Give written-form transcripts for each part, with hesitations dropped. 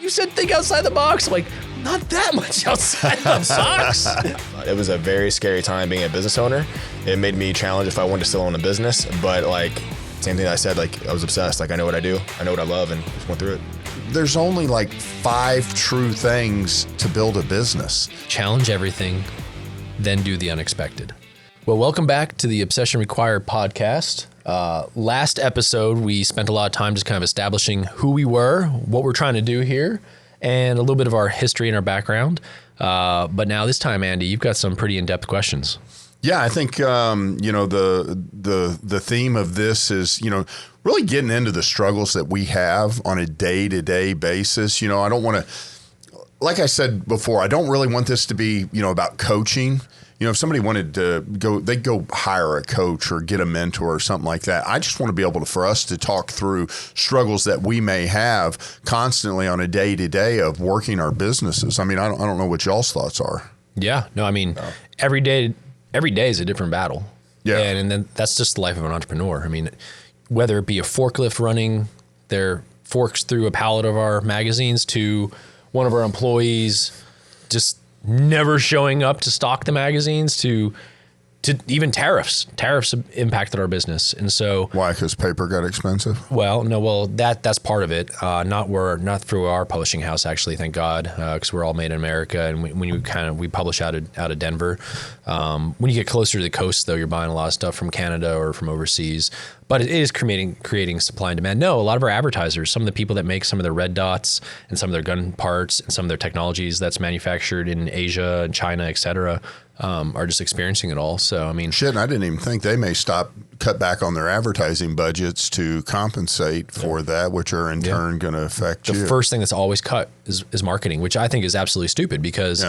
you said think outside the box. I'm like, not that much outside the box. It was a very scary time being a business owner. It made me challenge if I wanted to still own a business, but like, same thing I said, like I was obsessed. Like I know what I do, I know what I love, and just went through it. There's only like 5 true things to build a business. Challenge everything, then do the unexpected. Well, welcome back to the Obsession Required podcast. Last episode, we spent a lot of time just kind of establishing who we were, what we're trying to do here, and a little bit of our history and our background. But now this time, Andy, you've got some pretty in-depth questions. Yeah, I think the theme of this is, really getting into the struggles that we have on a day-to-day basis. I don't want to, like I said before, I don't really want this to be, about coaching. If somebody wanted to they'd go hire a coach or get a mentor or something like that. I just want to be able for us to talk through struggles that we may have constantly on a day-to-day of working our businesses. I mean, I don't know what y'all's thoughts are. Yeah, no, I mean, every day is a different battle. Yeah. And then that's just the life of an entrepreneur. I mean, whether it be a forklift running their forks through a pallet of our magazines to one of our employees just never showing up to stock the magazines to even tariffs. Tariffs have impacted our business. And so why? Because paper got expensive? Well, no, that's part of it. Not through our publishing house, actually, thank God, because we're all made in America, and we publish out of Denver. When you get closer to the coast, though, you're buying a lot of stuff from Canada or from overseas. But it is creating supply and demand. No, a lot of our advertisers, some of the people that make some of their red dots and some of their gun parts and some of their technologies that's manufactured in Asia and China, et cetera, are just experiencing it all. So, I mean, shit, and I didn't even think they may cut back on their advertising budgets to compensate for that, which are in turn going to affect you. The first thing that's always cut is marketing, which I think is absolutely stupid because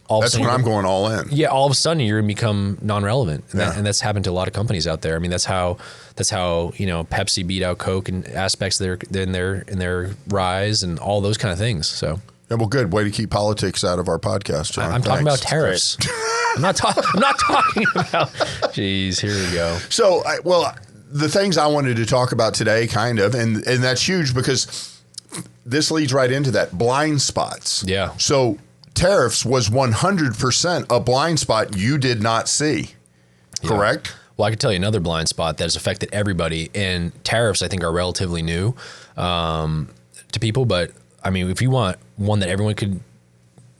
that's when I'm going all in. Yeah, all of a sudden you're going to become non-relevant, and that's happened to a lot of companies out there. I mean, that's how Pepsi beat out Coke in aspects of their rise and all those kind of things. So. Yeah, well, good way to keep politics out of our podcast, John. I'm talking about tariffs. I'm not talking about. Geez, here we go. So, the things I wanted to talk about today, kind of, and that's huge because this leads right into that blind spots. Yeah. So, tariffs was 100% a blind spot you did not see. Correct? Well, I could tell you another blind spot that has affected everybody, and tariffs I think are relatively new to people, but I mean, if you want one that everyone could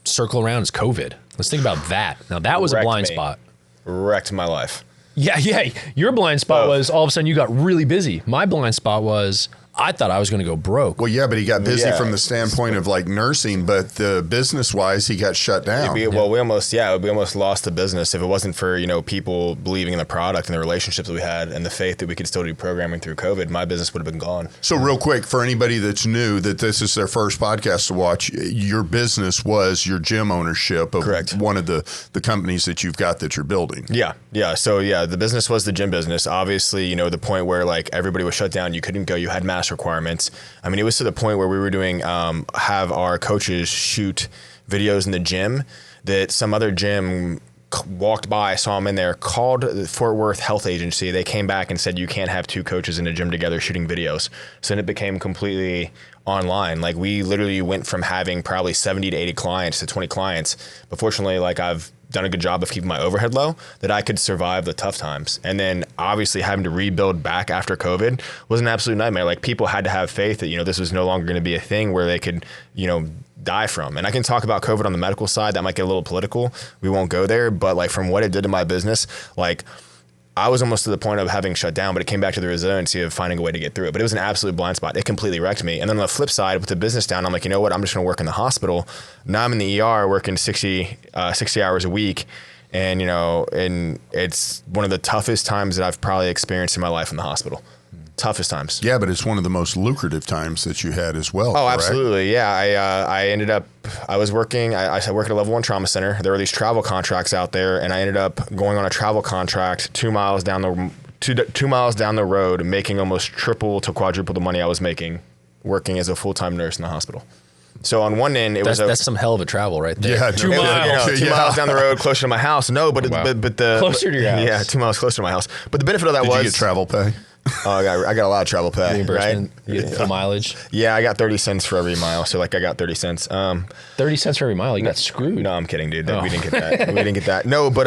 circle around, is COVID. Let's think about that. Now, that was a blind spot. Wrecked my life. Yeah. Your blind spot was all of a sudden you got really busy. My blind spot was I thought I was going to go broke. Well, yeah, but he got busy from the standpoint of like nursing, but the business-wise, he got shut down. We almost lost the business if it wasn't for, people believing in the product and the relationships that we had and the faith that we could still do programming through COVID. My business would have been gone. So real quick, for anybody that's new, that this is their first podcast to watch, your business was your gym ownership of one of the companies that you've got that you're building. Yeah. So the business was the gym business. Obviously, the point where like everybody was shut down, you couldn't go, you had mask requirements. I mean, it was to the point where we were doing, have our coaches shoot videos in the gym that some other gym walked by, saw them in there, called the Fort Worth Health Agency. They came back and said, you can't have 2 coaches in a gym together shooting videos. So then it became completely online. Like we literally went from having probably 70 to 80 clients to 20 clients. But fortunately, like I've done a good job of keeping my overhead low that I could survive the tough times. And then obviously having to rebuild back after COVID was an absolute nightmare. Like people had to have faith that, this was no longer going to be a thing where they could, die from. And I can talk about COVID on the medical side. That might get a little political. We won't go there. But like from what it did to my business, like I was almost to the point of having shut down, but it came back to the resiliency of finding a way to get through it. But it was an absolute blind spot. It completely wrecked me. And then on the flip side, with the business down, I'm like, you know what? I'm just going to work in the hospital. Now I'm in the ER working 60 hours a week. And, and it's one of the toughest times that I've probably experienced in my life in the hospital. Toughest times. Yeah, but it's one of the most lucrative times that you had as well. Oh, correct? Absolutely. Yeah. I was working, I work at a level 1 trauma center. There were these travel contracts out there, and I ended up going on a travel contract 2 miles down the road, making almost triple to quadruple the money I was making working as a full-time nurse in the hospital. So on one end, that's some hell of a travel right there. Yeah, 2 miles. 2 miles down the road, closer to my house. No, but the closer to your house. Yeah, 2 miles closer to my house. But the benefit of that Did you get travel pay? Oh, I got a lot of travel pay. Reimbursement, Right? you get full mileage. Yeah, I got 30 cents for every mile. So like I got 30 cents. 30 cents for every mile. You got screwed. No, I'm kidding, dude. We didn't get that. We didn't get that. No, but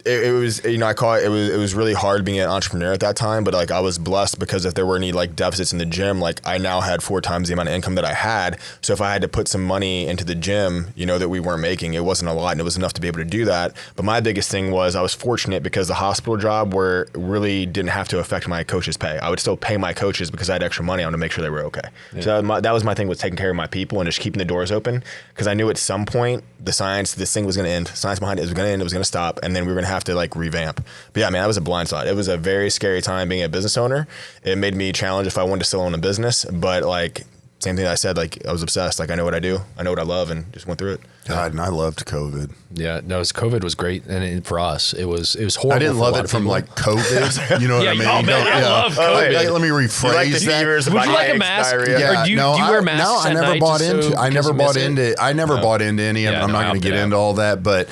it was, you know, I call it was really hard being an entrepreneur at that time, but like I was blessed because if there were any like deficits in the gym, like I now had 4 times the amount of income that I had. So if I had to put some money into the gym, you know, that we weren't making, it wasn't a lot and it was enough to be able to do that. But my biggest thing was I was fortunate because the hospital job where really didn't have to affect my coach's pay. I would still pay my coaches because I had extra money on to make sure they were okay. Yeah. So that was my thing, was taking care of my people and just keeping the doors open, because I knew at some point this thing was going to end. Science behind it was going to end. It was going to stop. And then we were going to have to like revamp. But yeah, man, that was a blind spot. It was a very scary time being a business owner. It made me challenge if I wanted to still own a business, but like same thing I said, like I was obsessed. Like I know what I do, I know what I love, and just went through it. God, and I loved COVID. Yeah, no, COVID was great, and for us, it was horrible. I didn't love it from like COVID. You know what I mean? Oh man, I love COVID. Let me rephrase like the that. fevers, Would you like a mask? diarrhea? Yeah, Or do you wear masks? No, I at never night bought just so into. I in case never you bought miss it? into. I never bought into any of Yeah, them. I'm no, not I going to opted get out. into all that. But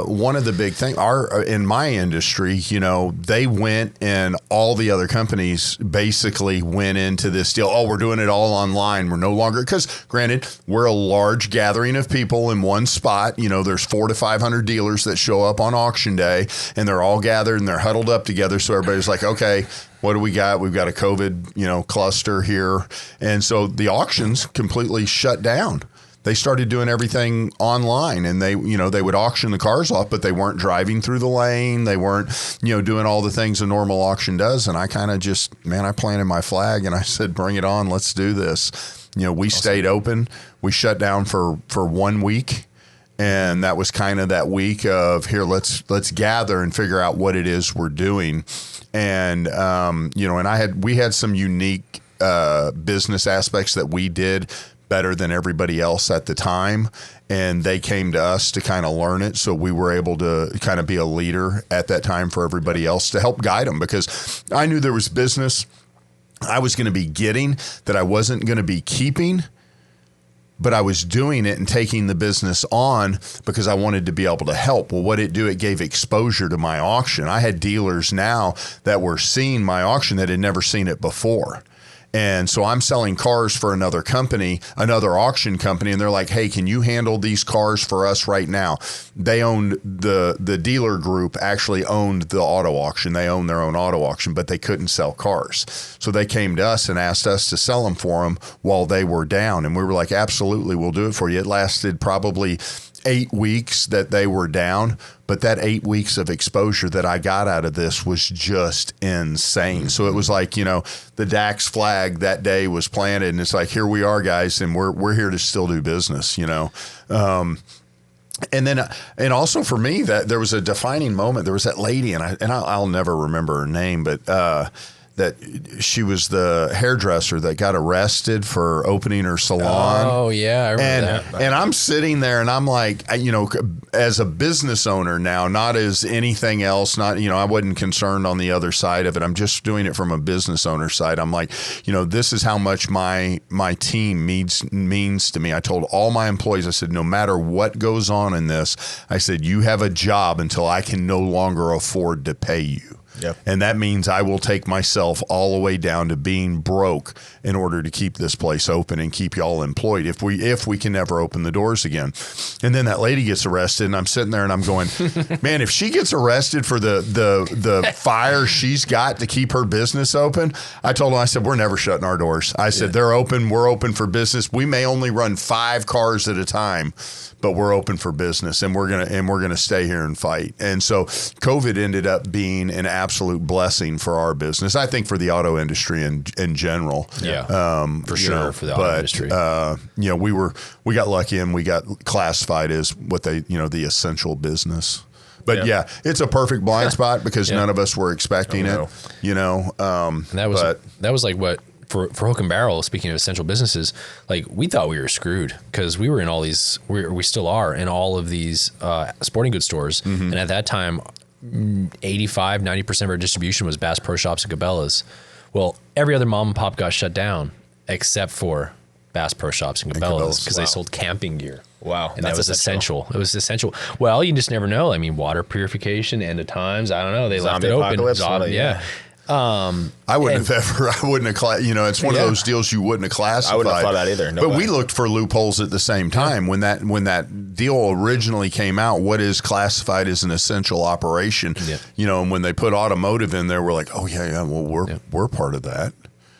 one of the big things, in my industry, you know, they went and all the other companies basically went into this deal. Oh, we're doing it all online. We're no longer, because granted, we're a large gathering of people in one spot. You know, there's 400 to 500 dealers that show up on auction day, and they're all gathered and they're huddled up together. So everybody's like, okay, what do we got? We've got a COVID, you know, cluster here. And so the auctions completely shut down. They started doing everything online, and they would auction the cars off, but they weren't driving through the lane. They weren't, you know, doing all the things a normal auction does. And I kind of I planted my flag and I said, bring it on. Let's do this. You know, we stayed open. We shut down for 1 week. And that was kind of that week of, here, let's gather and figure out what it is we're doing. And, you know, and we had some unique business aspects that we did better than everybody else at the time. And they came to us to kind of learn it. So we were able to kind of be a leader at that time for everybody else to help guide them, because I knew there was business I was going to be getting that I wasn't going to be keeping, but I was doing it and taking the business on because I wanted to be able to help. Well, what it do? It gave exposure to my auction. I had dealers now that were seeing my auction that had never seen it before. And so I'm selling cars for another company, another auction company, and they're like, hey, can you handle these cars for us right now? They owned the dealer group actually owned the auto auction. They owned their own auto auction, but they couldn't sell cars. So they came to us and asked us to sell them for them while they were down. And we were like, absolutely, we'll do it for you. It lasted probably 8 weeks that they were down, but that 8 weeks of exposure that I got out of this was just insane. So it was like, you know, the DAX flag that day was planted, and it's like, here we are, guys, and we're here to still do business, you know. And then, and also for me, that there was a defining moment. There was that lady, and I'll never remember her name, but that she was the hairdresser that got arrested for opening her salon. Oh yeah, I remember that. And I'm sitting there and I'm like, you know, as a business owner now, not as anything else, not, you know, I wasn't concerned on the other side of it. I'm just doing it from a business owner side. I'm like, you know, this is how much my team means to me. I told all my employees, I said, no matter what goes on in this, I said, you have a job until I can no longer afford to pay you. Yep. And that means I will take myself all the way down to being broke in order to keep this place open and keep y'all employed if we can never open the doors again. And then that lady gets arrested, and I'm sitting there and I'm going, man, if she gets arrested for the fire she's got to keep her business open, I told her, I said, we're never shutting our doors. I said, they're open. We're open for business. We may only run 5 cars at a time, but we're open for business, and we're gonna stay here and fight. And so COVID ended up being an absolute blessing for our business. I think for the auto industry in general. Yeah, for sure, know, for the auto industry. You know, we got lucky and we got classified as what they, you know, the essential business. But yeah, it's a perfect blind spot because none of us were expecting it. You know, and that was like what. For Hook and Barrel, speaking of essential businesses, like we thought we were screwed because we were in all these, we still are in all of these sporting goods stores. Mm-hmm. And at that time, 85-90% of our distribution was Bass Pro Shops and Cabela's. Well, every other mom and pop got shut down except for Bass Pro Shops and Cabela's because they sold camping gear. Wow. And that was essential. It was essential. Well, you just never know. I mean, water purification, end of times. I don't know. They left it open. I wouldn't have, it's one of those deals you wouldn't have classified. I wouldn't have thought that either. No but way. we looked for loopholes at the same time. When that deal originally came out, what is classified as an essential operation? Yeah. And when they put automotive in there, we're like, oh yeah, well we're part of that.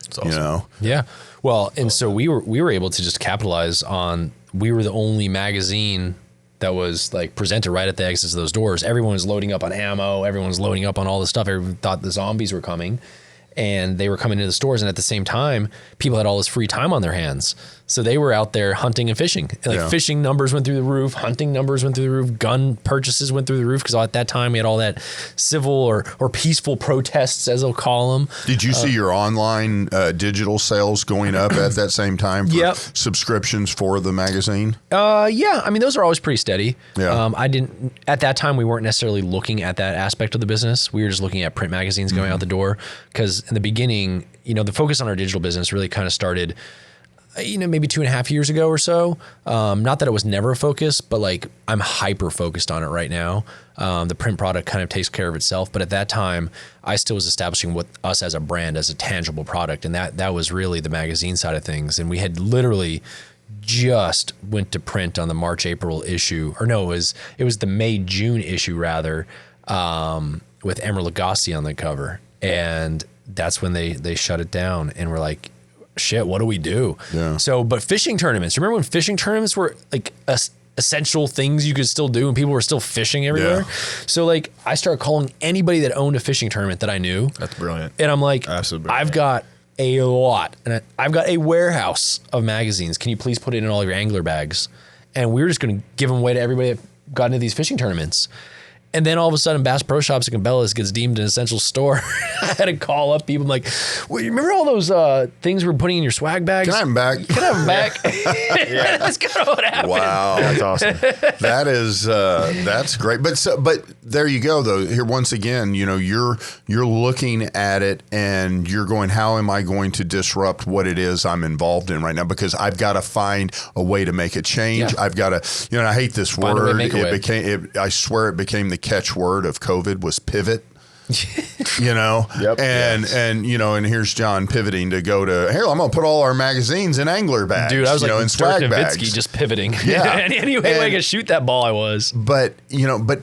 That's awesome. Yeah. Well, and so we were able to just capitalize on. We were the only magazine that was like presented right at the exits of those doors. Everyone was loading up on ammo. Everyone was loading up on all this stuff. Everyone thought the zombies were coming, and they were coming into the stores. And at the same time, people had all this free time on their hands. So they were out there hunting and fishing. Fishing numbers went through the roof. Hunting numbers went through the roof. Gun purchases went through the roof because at that time we had all that civil or peaceful protests, as they'll call them. Did you see your online digital sales going up at that same time for subscriptions for the magazine? Yeah. I mean, those are always pretty steady. Yeah. At that time, we weren't necessarily looking at that aspect of the business. We were just looking at print magazines going out the door because in the beginning, the focus on our digital business really kind of started maybe 2.5 years ago or so. Not that it was never a focus, but like I'm hyper focused on it right now. The print product kind of takes care of itself. But at that time, I still was establishing us as a brand, as a tangible product. And that was really the magazine side of things. And we had literally just went to print on the March-April issue. Or no, it was the May-June issue rather, with Emeril Lagasse on the cover. And that's when they shut it down. And we're like, shit, what do we do? Yeah. So, but fishing tournaments, remember when fishing tournaments were like essential things you could still do and people were still fishing everywhere? Yeah. So like I started calling anybody that owned a fishing tournament that I knew. That's brilliant. And I'm like, Absolutely brilliant. I've got a lot and I've got a warehouse of magazines. Can you please put it in all of your angler bags? And we were just going to give them away to everybody that got into these fishing tournaments. And then all of a sudden, Bass Pro Shops at Cabela's gets deemed an essential store. I had to call up people. I'm like, well, you remember all those things we're putting in your swag bags? Can I have them back? Can I have them back? That's kind of what happened. Wow, That's awesome. that is that's great. But there you go though. Here once again, you're looking at it and you're going, how am I going to disrupt what it is I'm involved in right now? Because I've got to find a way to make a change. Yeah. I've got to, I hate this Find a way to word. make a way. I swear it became the catchword of COVID was pivot. Yep. And here's John pivoting to go to here. I'm gonna put all our magazines in angler bags. Dude, I was like in Dirk swag Nowitzki bags. just pivoting. Yeah. Any way I could shoot that ball, I was. But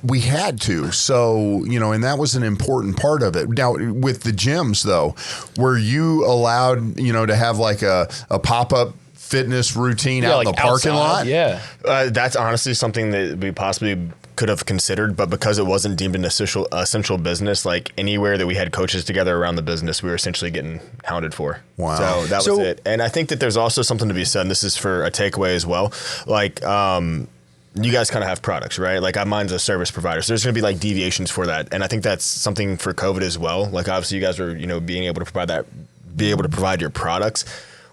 we had to. So and that was an important part of it. Now with the gyms though, were you allowed to have like a pop up fitness routine out in the parking lot? Yeah. That's honestly something that we possibly could have considered, but because it wasn't deemed an essential business, like anywhere that we had coaches together around the business, we were essentially getting hounded for. Wow. So that was it. And I think that there's also something to be said, and this is for a takeaway as well. Like, you guys kind of have products, right? Like mine's a service provider. So there's going to be like deviations for that. And I think that's something for COVID as well. Like obviously you guys were, being able to provide your products.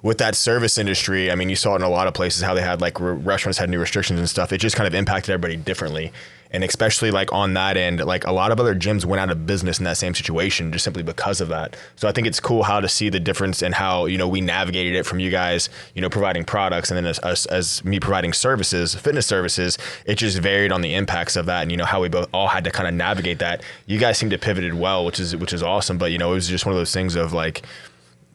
With that service industry, I mean, you saw it in a lot of places how they had like restaurants had new restrictions and stuff. It just kind of impacted everybody differently. And especially like on that end, like a lot of other gyms went out of business in that same situation just simply because of that. So I think it's cool how to see the difference in how, we navigated it from you guys, providing products and then as me providing services, fitness services, it just varied on the impacts of that and, how we both all had to kind of navigate that. You guys seem to pivoted well, which is awesome. But, it was just one of those things of like,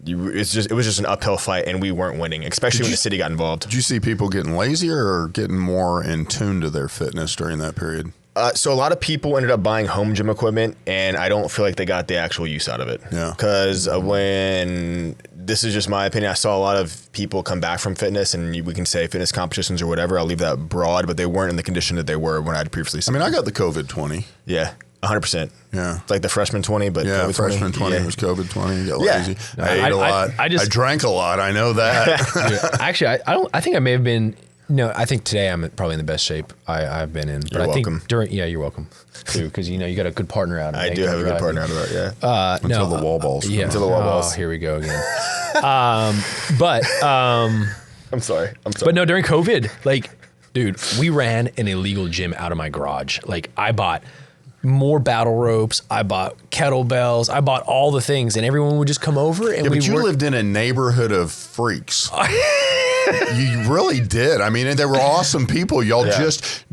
it was just an uphill fight and we weren't winning, especially when the city got involved. Did you see people getting lazier or getting more in tune to their fitness during that period? So a lot of people ended up buying home gym equipment and I don't feel like they got the actual use out of it. Yeah. Because this is just my opinion, I saw a lot of people come back from fitness and we can say fitness competitions or whatever. I'll leave that broad, but they weren't in the condition that they were when I'd previously seen. I got the COVID 20. Yeah. 100%. Yeah. Like the freshman 20, but yeah, COVID freshman 20 was COVID 20. Got lazy. No, I ate a lot. I drank a lot. I know that. Yeah. Actually, I think I may have been. No, I think today I'm probably in the best shape I've been in. But You're I welcome. think you're welcome too, because you got a good partner out. I do have a good partner out of that. Yeah. Until the wall balls. Yeah. Until the wall balls. Oh, here we go again. I'm sorry. But no, during COVID, like, dude, we ran an illegal gym out of my garage. Like, I bought more battle ropes. I bought kettlebells. I bought all the things, and everyone would just come over. And but you lived in a neighborhood of freaks. You really did. I mean, and they were awesome people. Y'all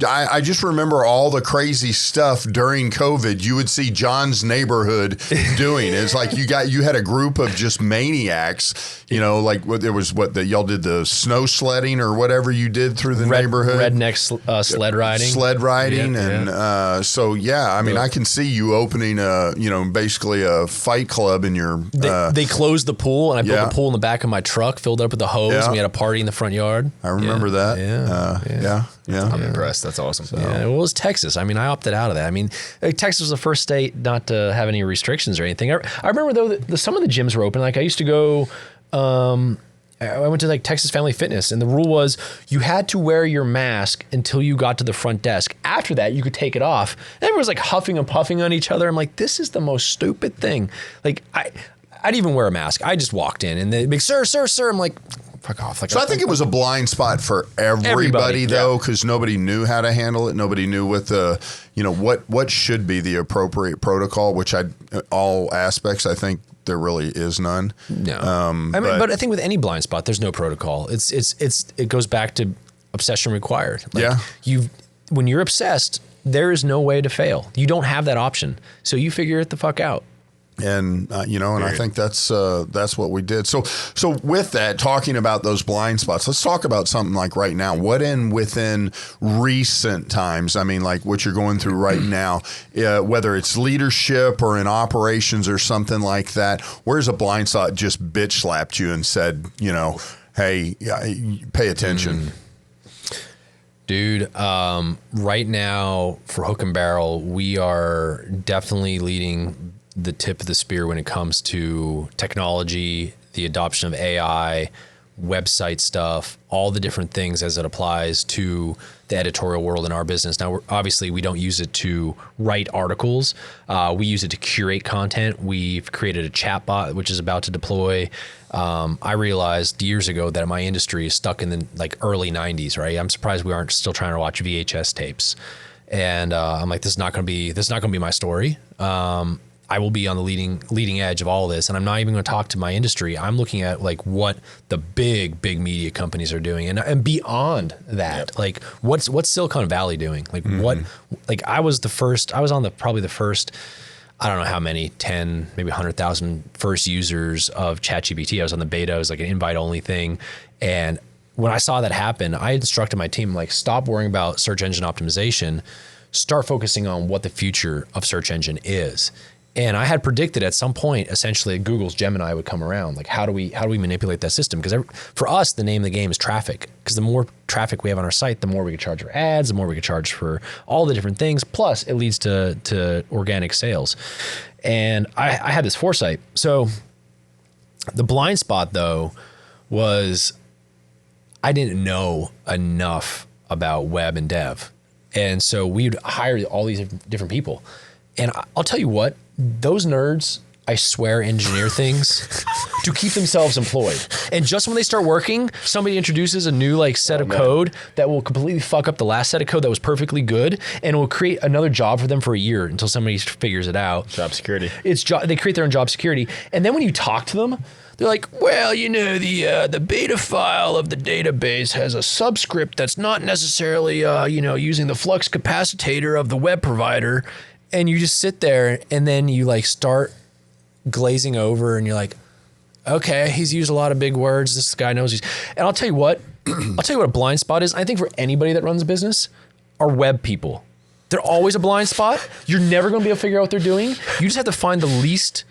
I just remember all the crazy stuff during COVID you would see John's neighborhood doing. It's like you had a group of just maniacs, you know, like there was y'all did the snow sledding or whatever you did through the neighborhood. Redneck sled riding. Sled riding. I mean, I can see you opening basically a fight club in your... They closed the pool, and I built the pool in the back of my truck, filled it up with the hose, and we had a party in the front yard. I remember that. I'm impressed. That's awesome. So. Yeah, well, it was Texas. I mean, I opted out of that. I mean, Texas was the first state not to have any restrictions or anything. I remember, though, that some of the gyms were open. Like, I used to go... I went to like Texas Family Fitness, and the rule was you had to wear your mask until you got to the front desk. After that, you could take it off. And everyone was like huffing and puffing on each other. I'm like, this is the most stupid thing. Like, I didn't even wear a mask. I just walked in, and they'd be like, sir. I'm like, fuck off. Like, so I think it was a blind spot for everybody though, because nobody knew how to handle it. Nobody knew what the, what should be the appropriate protocol, which all aspects, I think, there really is none. No, but I think with any blind spot, there's no protocol. It goes back to obsession required. Like when you're obsessed, there is no way to fail. You don't have that option, so you figure it the fuck out. And and I think that's what we did. So with that, talking about those blind spots, let's talk about something like right now. Within recent times, I mean, like what you're going through right now, whether it's leadership or in operations or something like that, where's a blind spot just bitch slapped you and said, hey, pay attention. Dude, right now for Hook and Barrel, we are definitely leading the tip of the spear when it comes to technology, the adoption of AI, website stuff, all the different things as it applies to the editorial world in our business. Now, obviously, we don't use it to write articles. We use it to curate content. We've created a chatbot, which is about to deploy. I realized years ago that my industry is stuck in the early 90s, right? I'm surprised we aren't still trying to watch VHS tapes. And I'm like, this is not going to be my story. I will be on the leading edge of all this, and I'm not even going to talk to my industry. I'm looking at what the big media companies are doing, and beyond that, what's Silicon Valley doing? I was probably the first. I don't know how many, 10, maybe 100,000 first users of ChatGPT. I was on the beta. It was like an invite only thing, and when I saw that happen, I instructed my team stop worrying about search engine optimization, start focusing on what the future of search engine is. And I had predicted at some point, essentially, Google's Gemini would come around. Like, how do we manipulate that system? Because for us, the name of the game is traffic. Because the more traffic we have on our site, the more we can charge for ads, the more we can charge for all the different things. Plus, it leads to organic sales. And I had this foresight. So the blind spot, though, was I didn't know enough about web and dev. And so we'd hire all these different people. And I'll tell you what, those nerds, I swear, engineer things to keep themselves employed. And just when they start working, somebody introduces a new set of code that will completely fuck up the last set of code that was perfectly good, and it will create another job for them for a year until somebody figures it out. Job security. They create their own job security. And then when you talk to them, they're like, well, the beta file of the database has a subscript that's not necessarily, using the flux capacitor of the web provider. And you just sit there, and then you start glazing over, and you're like, okay, he's used a lot of big words. This guy knows he's. And I'll tell you what a blind spot is. I think for anybody that runs a business, are web people. They're always a blind spot. You're never going to be able to figure out what they're doing. You just have to find the least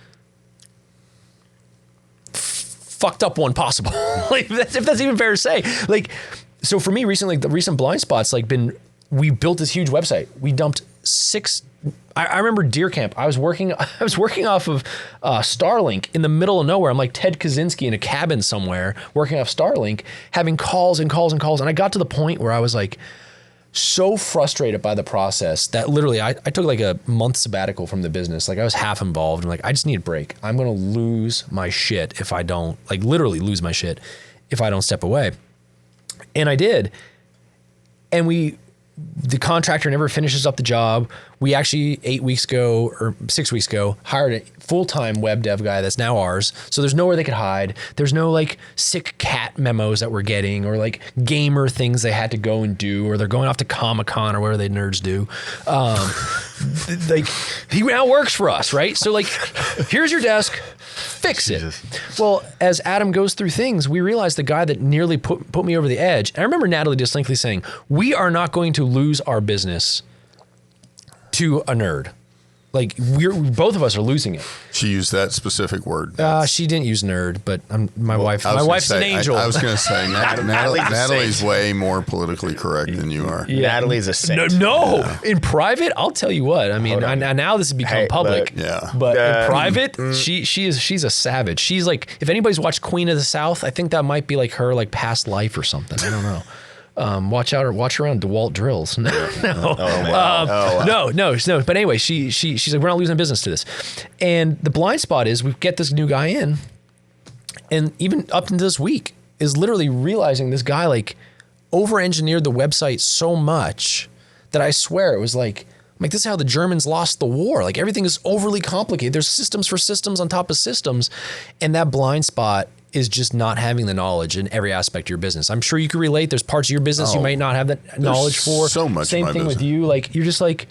fucked up one possible. If that's even fair to say. So for me recently, the recent blind spots we built this huge website. We dumped 6. I remember Deer Camp. I was working off of Starlink in the middle of nowhere. I'm like Ted Kaczynski in a cabin somewhere working off Starlink, having calls and calls and calls. And I got to the point where I was so frustrated by the process that literally I took a month sabbatical from the business. I was half involved. I'm I just need a break. I'm going to lose my shit if I don't, literally lose my shit if I don't step away. And I did. And we the contractor never finishes up the job. We actually 8 weeks ago or 6 weeks ago hired a full-time web dev guy that's now ours. So there's nowhere they could hide. There's no like sick cat memos that we're getting or like gamer things they had to go and do, or they're going off to Comic-Con or whatever they nerds do. Like he now works for us, right? So like, here's your desk, fix it. Well, as Adam goes through things, we realized the guy that nearly put me over the edge. And I remember Natalie distinctly saying, we are not going to lose our business to a nerd. Like both of us are losing it. She used that specific word. She didn't use nerd, but my wife's an angel. I was going to say Natalie's way more politically correct than you are. Yeah. Natalie's a saint. No. Yeah. In private, I'll tell you what. I mean, now this has become public. But in private, she's a savage. She's like, if anybody's watched Queen of the South, I think that might be like her like past life or something. I don't know. Watch her on DeWalt drills. No. But anyway, she's like, we're not losing business to this. And the blind spot is we get this new guy in, and even up into this week is literally realizing this guy like over-engineered the website so much that I swear it was like, this is how the Germans lost the war. Like everything is overly complicated. There's systems for systems on top of systems. And that blind spot is just not having the knowledge in every aspect of your business. I'm sure you can relate. There's parts of your business you might not have that knowledge for. So much. Same thing with you. Like you're just like,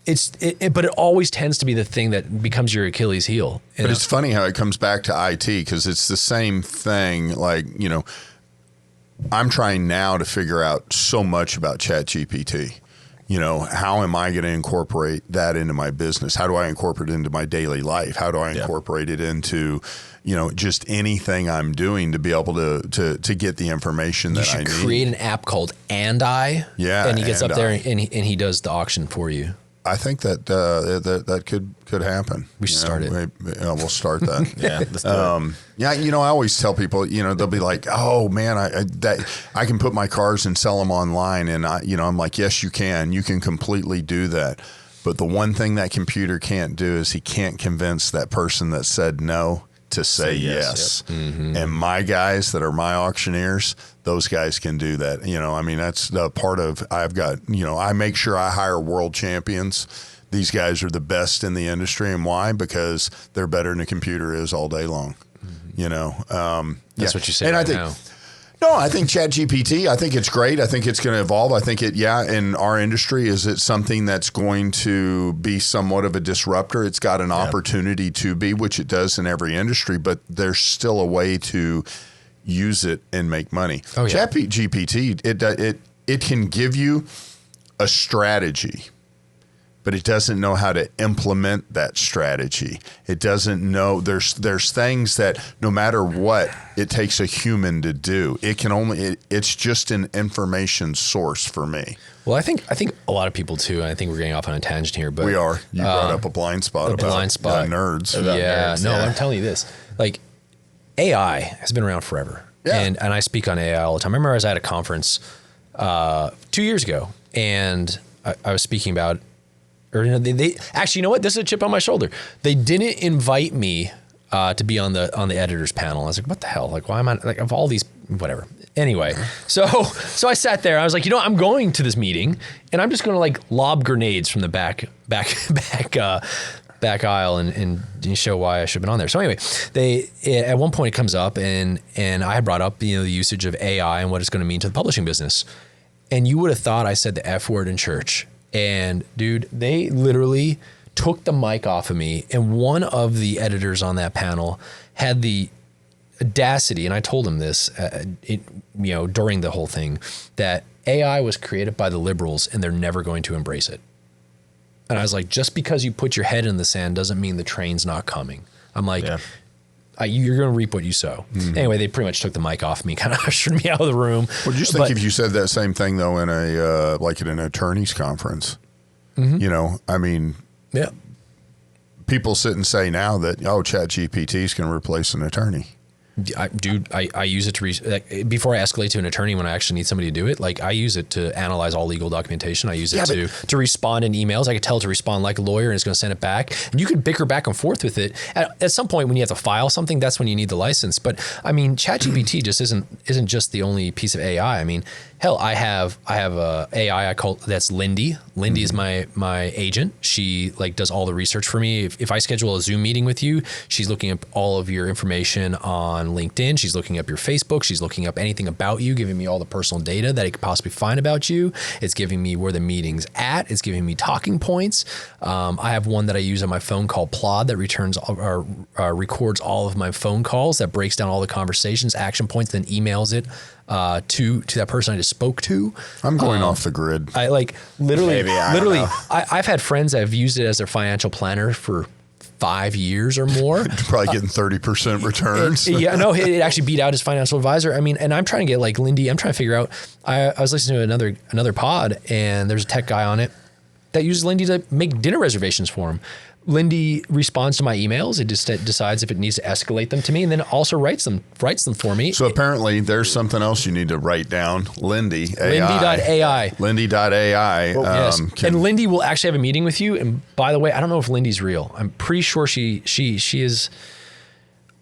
but it always tends to be the thing that becomes your Achilles heel. But it's funny how it comes back to IT, because it's the same thing. Like, I'm trying now to figure out so much about ChatGPT. How am I going to incorporate that into my business? How do I incorporate it into my daily life? How do I incorporate it into, just anything I'm doing to be able to get the information that I need? You should create an app called And I. Yeah. And he gets up there and he does the auction for you. I think that could happen. We should start it. We'll start that. Yeah, let's do it. I always tell people, they'll be like, "Oh man, I can put my cars and sell them online," and I'm like, "Yes, you can. You can completely do that." But the one thing that computer can't do is he can't convince that person that said no to say yes. Yep. Mm-hmm. And my guys that are my auctioneers, those guys can do that. That's the part of, I've got, I make sure I hire world champions. These guys are the best in the industry. And why? Because they're better than a computer is all day long. Mm-hmm. That's what you say now. No, I think ChatGPT, I think it's great. I think it's going to evolve. I think in our industry, is it something that's going to be somewhat of a disruptor? It's got an opportunity to be, which it does in every industry, but there's still a way to use it and make money. Oh, yeah. ChatGPT, it can give you a strategy, but it doesn't know how to implement that strategy. It doesn't know there's things that no matter what, it takes a human to do. It's just an information source for me. Well, I think a lot of people too, and I think we're getting off on a tangent here, but we are. You brought up a blind spot about nerds. I'm telling you this. Like AI has been around forever. Yeah. And I speak on AI all the time. I remember I was at a conference 2 years ago, and I was speaking about, or they actually, you know what? This is a chip on my shoulder. They didn't invite me to be on the editors panel. I was like, what the hell? Like, why am I like of all these, whatever. Anyway, so I sat there. I was like, I'm going to this meeting, and I'm just going to like lob grenades from the back aisle and show why I should have been on there. So anyway, at one point it comes up, and I had brought up the usage of AI and what it's going to mean to the publishing business. And you would have thought I said the F word in church. And dude, they literally took the mic off of me, and one of the editors on that panel had the audacity, and I told him this, during the whole thing, that AI was created by the liberals and they're never going to embrace it. And I was like, just because you put your head in the sand doesn't mean the train's not coming. I'm like, you're going to reap what you sow. Mm-hmm. Anyway, they pretty much took the mic off me, kind of ushered me out of the room. Well, just think if you said that same thing though in at an attorney's conference. Mm-hmm. Yeah. People sit and say now that ChatGPT is going to replace an attorney. I use it to before I escalate to an attorney when I actually need somebody to do it. Like, I use it to analyze all legal documentation. I use it to respond in emails. I could tell it to respond like a lawyer, and it's going to send it back. And you can bicker back and forth with it. At some point when you have to file something, that's when you need the license. But I mean, ChatGPT just isn't just the only piece of AI. I mean, Hell, I have a AI I call that's Lindy. Lindy is my agent. She like does all the research for me. If I schedule a Zoom meeting with you, she's looking up all of your information on LinkedIn. She's looking up your Facebook. She's looking up anything about you, giving me all the personal data that it could possibly find about you. It's giving me where the meeting's at. It's giving me talking points. I have one that I use on my phone called Plod that returns or records all of my phone calls, that breaks down all the conversations, action points, then emails it to that person I just spoke to. I'm going off the grid. I like literally, Maybe, I don't know. I've had friends that have used it as their financial planner for 5 years or more. Probably getting 30% returns. Yeah, no, it actually beat out his financial advisor. I mean, and I'm trying to get like Lindy, I'm trying to figure out, I was listening to another pod, and there's a tech guy on it that uses Lindy to make dinner reservations for him. Lindy responds to my emails. It just decides if it needs to escalate them to me, and then also writes them for me. So apparently there's something else you need to write down. Lindy, Lindy.ai. Lindy.ai. Yes. And Lindy will actually have a meeting with you. And by the way, I don't know if Lindy's real. I'm pretty sure she is.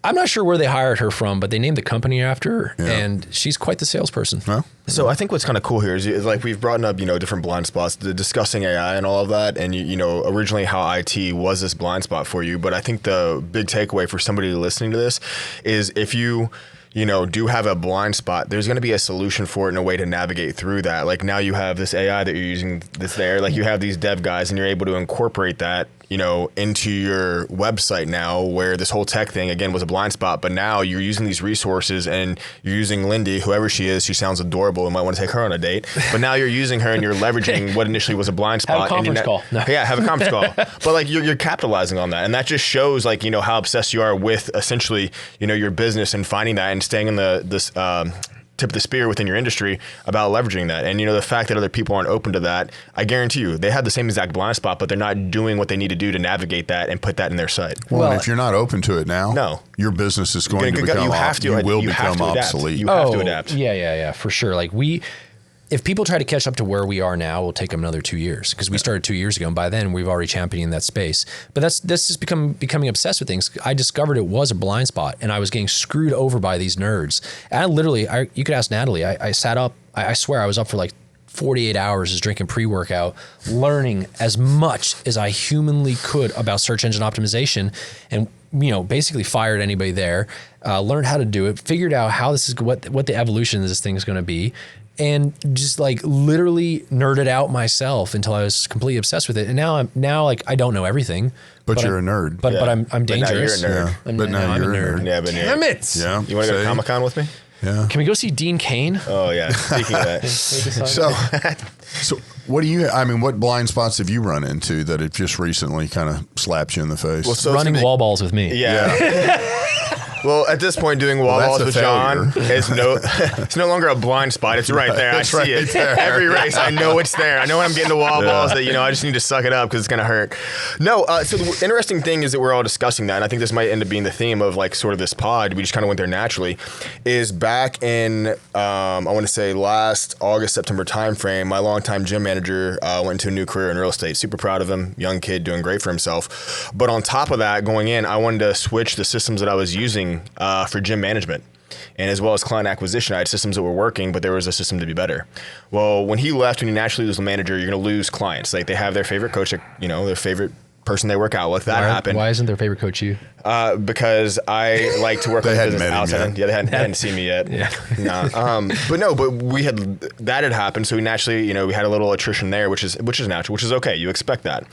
I'm not sure where they hired her from, but they named the company after her, and she's quite the salesperson. Well, So I think what's kind of cool here is like we've brought up, different blind spots, discussing AI and all of that. And, originally how IT was this blind spot for you. But I think the big takeaway for somebody listening to this is if you do have a blind spot, there's going to be a solution for it and a way to navigate through that. Like now you have this AI that you're using that's there. Like you have these dev guys and you're able to incorporate that, into your website now, where this whole tech thing, again, was a blind spot. But now you're using these resources and you're using Lindy, whoever she is. She sounds adorable. You might want to take her on a date. But now you're using her and you're leveraging what initially was a blind spot. Have a conference call. No. Yeah, have a conference call. But like you're capitalizing on that. And that just shows like, how obsessed you are with essentially, your business and finding that and staying in this tip of the spear within your industry about leveraging that. And the fact that other people aren't open to that, I guarantee you they have the same exact blind spot, but they're not doing what they need to do to navigate that and put that in their site. Well, and if you're not open to it now, no, your business is going to become obsolete. You have to adapt. Yeah, for sure. Like if people try to catch up to where we are now, it'll take them another 2 years, because we started 2 years ago, and by then we've already championed that space. But that's just becoming obsessed with things. I discovered it was a blind spot, and I was getting screwed over by these nerds. And you could ask Natalie. I sat up. I swear I was up for like 48 hours just drinking pre-workout, learning as much as I humanly could about search engine optimization, and basically fired anybody there. Learned how to do it. Figured out how this is what the evolution of this thing is going to be. And just like literally nerded out myself until I was completely obsessed with it. And now like I don't know everything. But you're a nerd. But I'm dangerous. But now you're a nerd. Yeah. But now you're a nerd. Yeah, but Damn it! Yeah. You want to go to Comic-Con with me? Yeah. Can we go see Dean Cain? Oh yeah. Speaking of that. So what blind spots have you run into that have just recently kind of slapped you in the face? Well, so running wall balls with me. Yeah. Well, at this point, doing wall balls with John is it's no longer a blind spot. It's right there. I see it. Every race, I know it's there. I know when I'm getting to wall balls that, I just need to suck it up because it's going to hurt. No, so the interesting thing is that we're all discussing that, and I think this might end up being the theme of like sort of this pod. We just kind of went there naturally. Is back in, I want to say last August, September timeframe, my longtime gym manager went into a new career in real estate. Super proud of him. Young kid doing great for himself. But on top of that, going in, I wanted to switch the systems that I was using for gym management, and as well as client acquisition. I had systems that were working, but there was a system to be better. Well, when he left, when you naturally lose the manager, you're going to lose clients. Like they have their favorite coach, their favorite person they work out with. That happened. Why isn't their favorite coach you? Because I like to work with business outside. Yeah, they hadn't seen me yet. Yeah. But we had that had happened. So we naturally, we had a little attrition there, which is natural, which is okay. You expect that.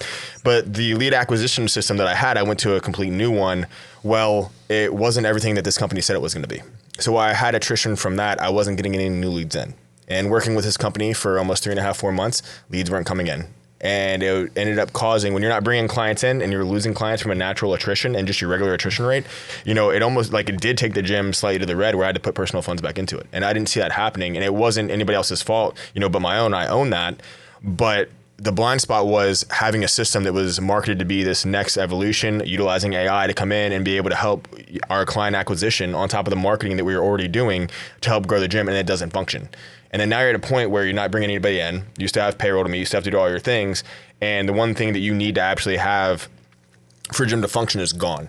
But the lead acquisition system that I had, I went to a complete new one. Well, it wasn't everything that this company said it was going to be. So while I had attrition from that, I wasn't getting any new leads in. And working with this company for almost 3.5, 4 months, leads weren't coming in. And it ended up causing, when you're not bringing clients in and you're losing clients from a natural attrition and just your regular attrition rate, it almost like it did take the gym slightly to the red, where I had to put personal funds back into it. And I didn't see that happening. And it wasn't anybody else's fault, but my own. I own that. But the blind spot was having a system that was marketed to be this next evolution, utilizing AI to come in and be able to help our client acquisition on top of the marketing that we were already doing to help grow the gym, and it doesn't function. And then now you're at a point where you're not bringing anybody in. You used to have payroll to meet. You used to have to do all your things. And the one thing that you need to actually have for a gym to function is gone.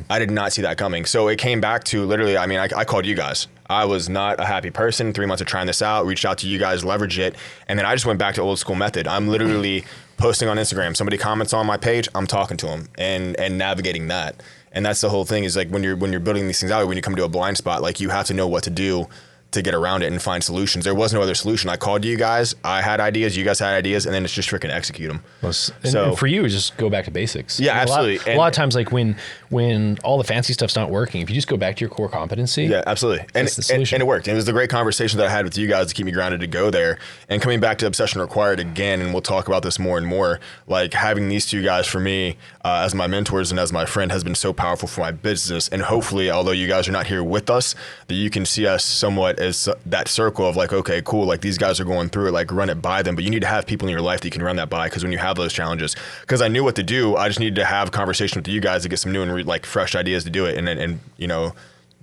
I did not see that coming. So it came back to literally, I called you guys. I was not a happy person. 3 months of trying this out, reached out to you guys, leverage it. And then I just went back to old school method. I'm literally posting on Instagram. Somebody comments on my page, I'm talking to them and navigating that. And that's the whole thing is like when you're building these things out, when you come to a blind spot, like you have to know what to do to get around it and find solutions. There was no other solution. I called you guys. I had ideas. You guys had ideas, and then it's just freaking execute them. Well, and for you, it's just go back to basics. Yeah, absolutely. A lot of times, like when all the fancy stuff's not working, if you just go back to your core competency. Yeah, absolutely. And it worked. And it was the great conversation that I had with you guys to keep me grounded to go there. And coming back to Obsession Required again, and we'll talk about this more and more, like having these two guys for me as my mentors and as my friend has been so powerful for my business. And hopefully, although you guys are not here with us, that you can see us somewhat as that circle of like, okay, cool, like these guys are going through it, like run it by them. But you need to have people in your life that you can run that by, because when you have those challenges, because I knew what to do, I just needed to have a conversation with you guys to get some new and like fresh ideas to do it, and you know,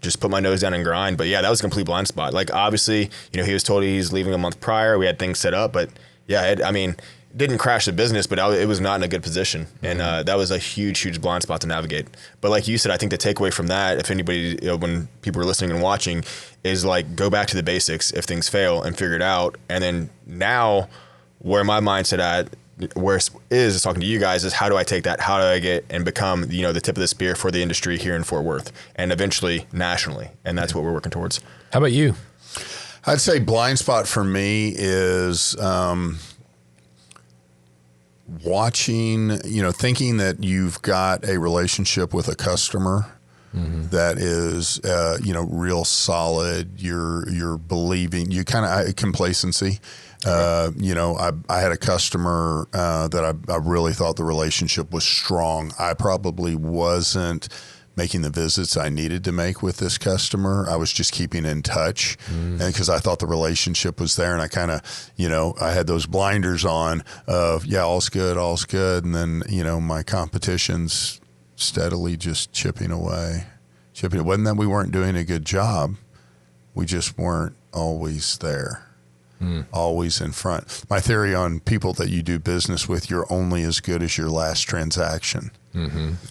just put my nose down and grind. But yeah, that was a complete blind spot. Like obviously, you know, he was told he's leaving a month prior. We had things set up, but yeah, it didn't crash the business, but it was not in a good position. And that was a huge blind spot to navigate. But like you said, I think the takeaway from that, if anybody, you know, when people are listening and watching, is like go back to the basics if things fail and figure it out. And then now where my mindset is talking to you guys is how do I take that? How do I get and become, you know, the tip of the spear for the industry here in Fort Worth and eventually nationally? And that's what we're working towards. How about you? I'd say blind spot for me is watching, you know, thinking that you've got a relationship with a customer that is, you know, real solid. You're believing, you kind of complacency. You know, I had a customer that I really thought the relationship was strong. I probably wasn't making the visits I needed to make with this customer. I was just keeping in touch, and because I thought the relationship was there, and I kind of, you know, I had those blinders on of, yeah, all's good. And then, you know, my competition's steadily just chipping away. It wasn't that we weren't doing a good job. We just weren't always there, always in front. My theory on people that you do business with, you're only as good as your last transaction.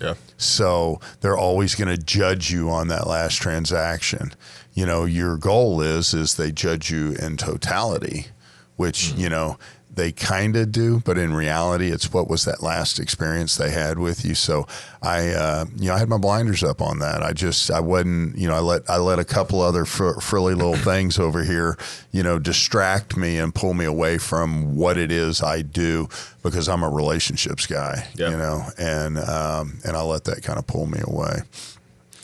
Yeah. So they're always going to judge you on that last transaction. You know, your goal is they judge you in totality, which, you know, they kind of do, but in reality, it's what was that last experience they had with you. So I, you know, I had my blinders up on that. I wasn't, you know, I let a couple other frilly little things over here, you know, distract me and pull me away from what it is I do, because I'm a relationships guy, you know, and I let that kind of pull me away.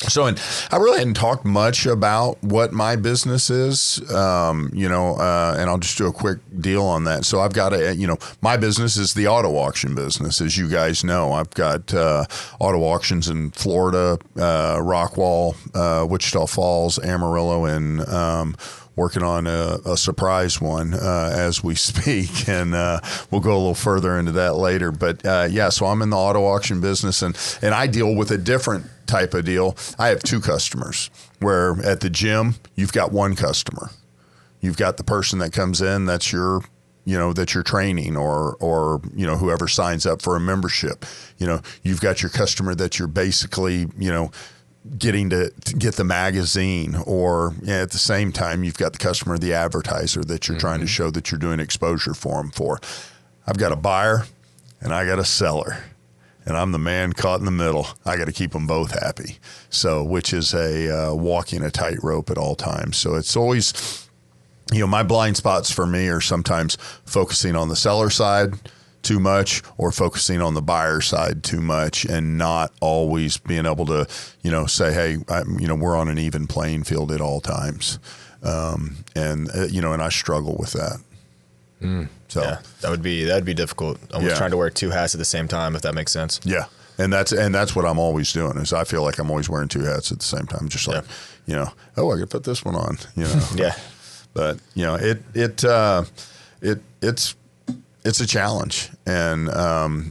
So, and I really hadn't talked much about what my business is, you know, and I'll just do a quick deal on that. So I've got you know, my business is the auto auction business, as you guys know. I've got auto auctions in Florida, Rockwall, Wichita Falls, Amarillo, and working on a surprise one as we speak, and we'll go a little further into that later. But yeah, so I'm in the auto auction business, and I deal with a different type of deal. I have two customers, where at the gym, you've got one customer. You've got the person that comes in, that's your, you know, that you're training, or, you know, whoever signs up for a membership. You know, you've got your customer that you're basically, you know, getting to get the magazine, or at the same time, you've got the customer, the advertiser that you're trying to show that you're doing exposure for them for. I've got a buyer and I got a seller, and I'm the man caught in the middle. I got to keep them both happy. So, which is a walking a tightrope at all times. So it's always, you know, my blind spots for me are sometimes focusing on the seller side too much, or focusing on the buyer side too much, and not always being able to, you know, say, hey, you know, we're on an even playing field at all times. You know, and I struggle with that. So yeah, that'd be difficult. Almost trying to wear two hats at the same time, if that makes sense. Yeah. And that's what I'm always doing, is I feel like I'm always wearing two hats at the same time. Just like, you know, oh, I could put this one on, you know. Yeah. But, you know, it's a challenge. And,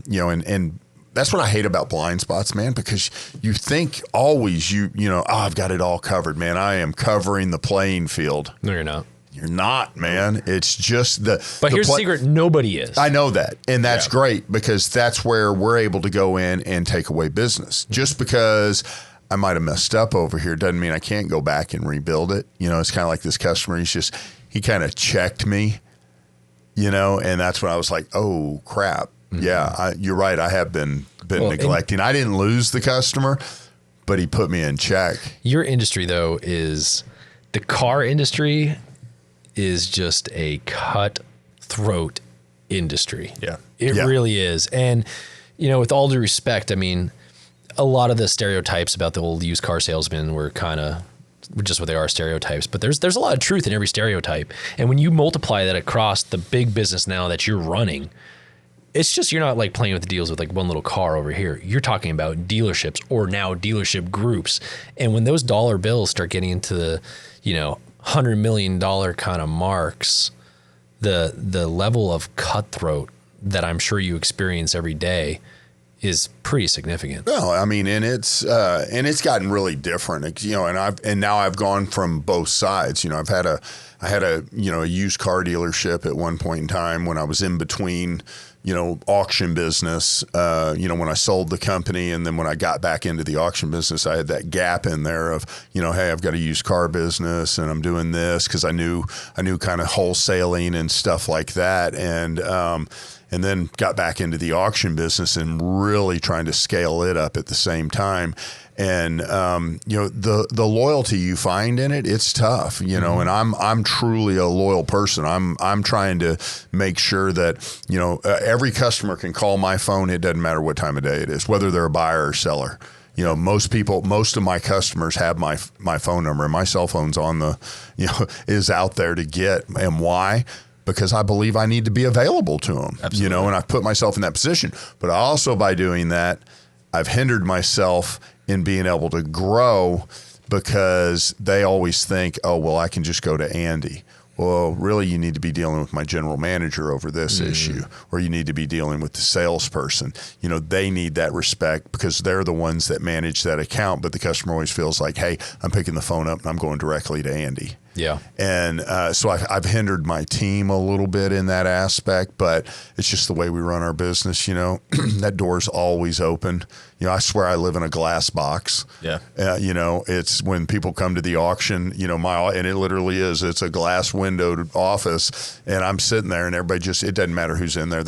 you know, and that's what I hate about blind spots, man, because you think always you know, oh, I've got it all covered, man. I am covering the playing field. No, you're not. You're not, man. It's just But here's the secret: nobody is. I know that, and that's great, because that's where we're able to go in and take away business. Just because I might have messed up over here. Doesn't mean I can't go back and rebuild it. It's kind of like this customer. He kind of checked me, and that's when I was like, oh crap. Mm-hmm. Yeah, you're right. I have been neglecting. I didn't lose the customer, but he put me in check. Your industry though the car industry is just a cutthroat industry. Yeah. It really is. And, with all due respect, I mean, a lot of the stereotypes about the old used car salesman were kind of just what they are, stereotypes. But there's a lot of truth in every stereotype. And when you multiply that across the big business now that you're running, it's just you're not like playing with the deals with like one little car over here. You're talking about dealerships or now dealership groups. And when those dollar bills start getting into the, $100 million kind of marks, the level of cutthroat that I'm sure you experience every day is pretty significant. No, I mean, and it's gotten really different, and now I've gone from both sides. I had a used car dealership at one point in time when I was in between, auction business, when I sold the company. And then when I got back into the auction business, I had that gap in there of, hey, I've got a used car business and I'm doing this because I knew kind of wholesaling and stuff like that. And then got back into the auction business and really trying to scale it up at the same time. And the loyalty you find in it, it's tough, and I'm truly a loyal person. I'm trying to make sure that every customer can call my phone. It doesn't matter what time of day it is, whether they're a buyer or seller. Most of my customers have my phone number, and my cell phone's on is out there to get. And why? Because I believe I need to be available to them, Absolutely. And I've put myself in that position. But also by doing that, I've hindered myself in being able to grow because they always think, oh, well, I can just go to Andy. Well, really, you need to be dealing with my general manager over this issue, or you need to be dealing with the salesperson. They need that respect because they're the ones that manage that account. But the customer always feels like, hey, I'm picking the phone up and I'm going directly to Andy. Yeah. And so I've hindered my team a little bit in that aspect, but it's just the way we run our business. That door's always open. I swear I live in a glass box. Yeah. It's when people come to the auction, and it literally is, it's a glass windowed office, and I'm sitting there and everybody it doesn't matter who's in there.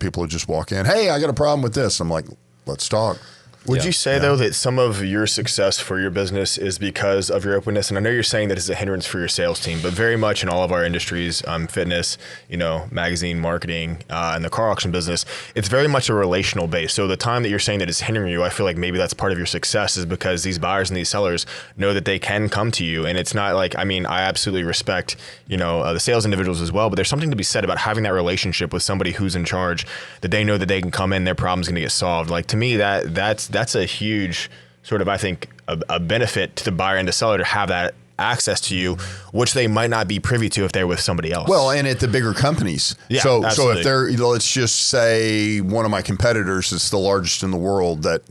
People will just walk in. Hey, I got a problem with this. I'm like, let's talk. Would you say, though, that some of your success for your business is because of your openness? And I know you're saying that it's a hindrance for your sales team, but very much in all of our industries, fitness, magazine, marketing, and the car auction business, it's very much a relational base. So the time that you're saying that it's hindering you, I feel like maybe that's part of your success is because these buyers and these sellers know that they can come to you. And it's not like, I absolutely respect, the sales individuals as well, but there's something to be said about having that relationship with somebody who's in charge, that they know that they can come in, their problem's going to get solved. Like, to me, that's a huge sort of, I think, a benefit to the buyer and the seller to have that access to you, which they might not be privy to if they're with somebody else. Well, and at the bigger companies. Yeah, so absolutely. If they're, let's just say one of my competitors is the largest in the world, that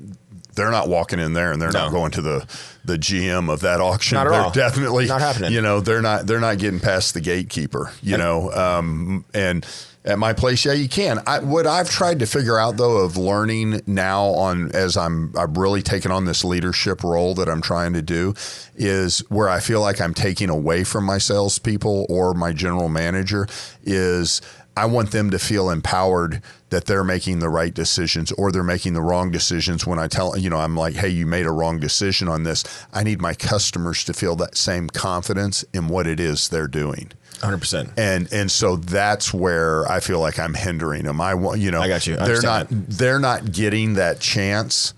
they're not walking in there and they're not going to the GM of that auction. Not at all. They're definitely not happening. They're not getting past the gatekeeper, and at my place, yeah, you can. What I've tried to figure out, though, of learning now as I've really taken on this leadership role that I'm trying to do, is where I feel like I'm taking away from my salespeople or my general manager, is I want them to feel empowered that they're making the right decisions or they're making the wrong decisions. When I tell, I'm like, hey, you made a wrong decision on this. I need my customers to feel that same confidence in what it is they're doing. 100%. And so that's where I feel like I'm hindering them. I got you. They're not getting that chance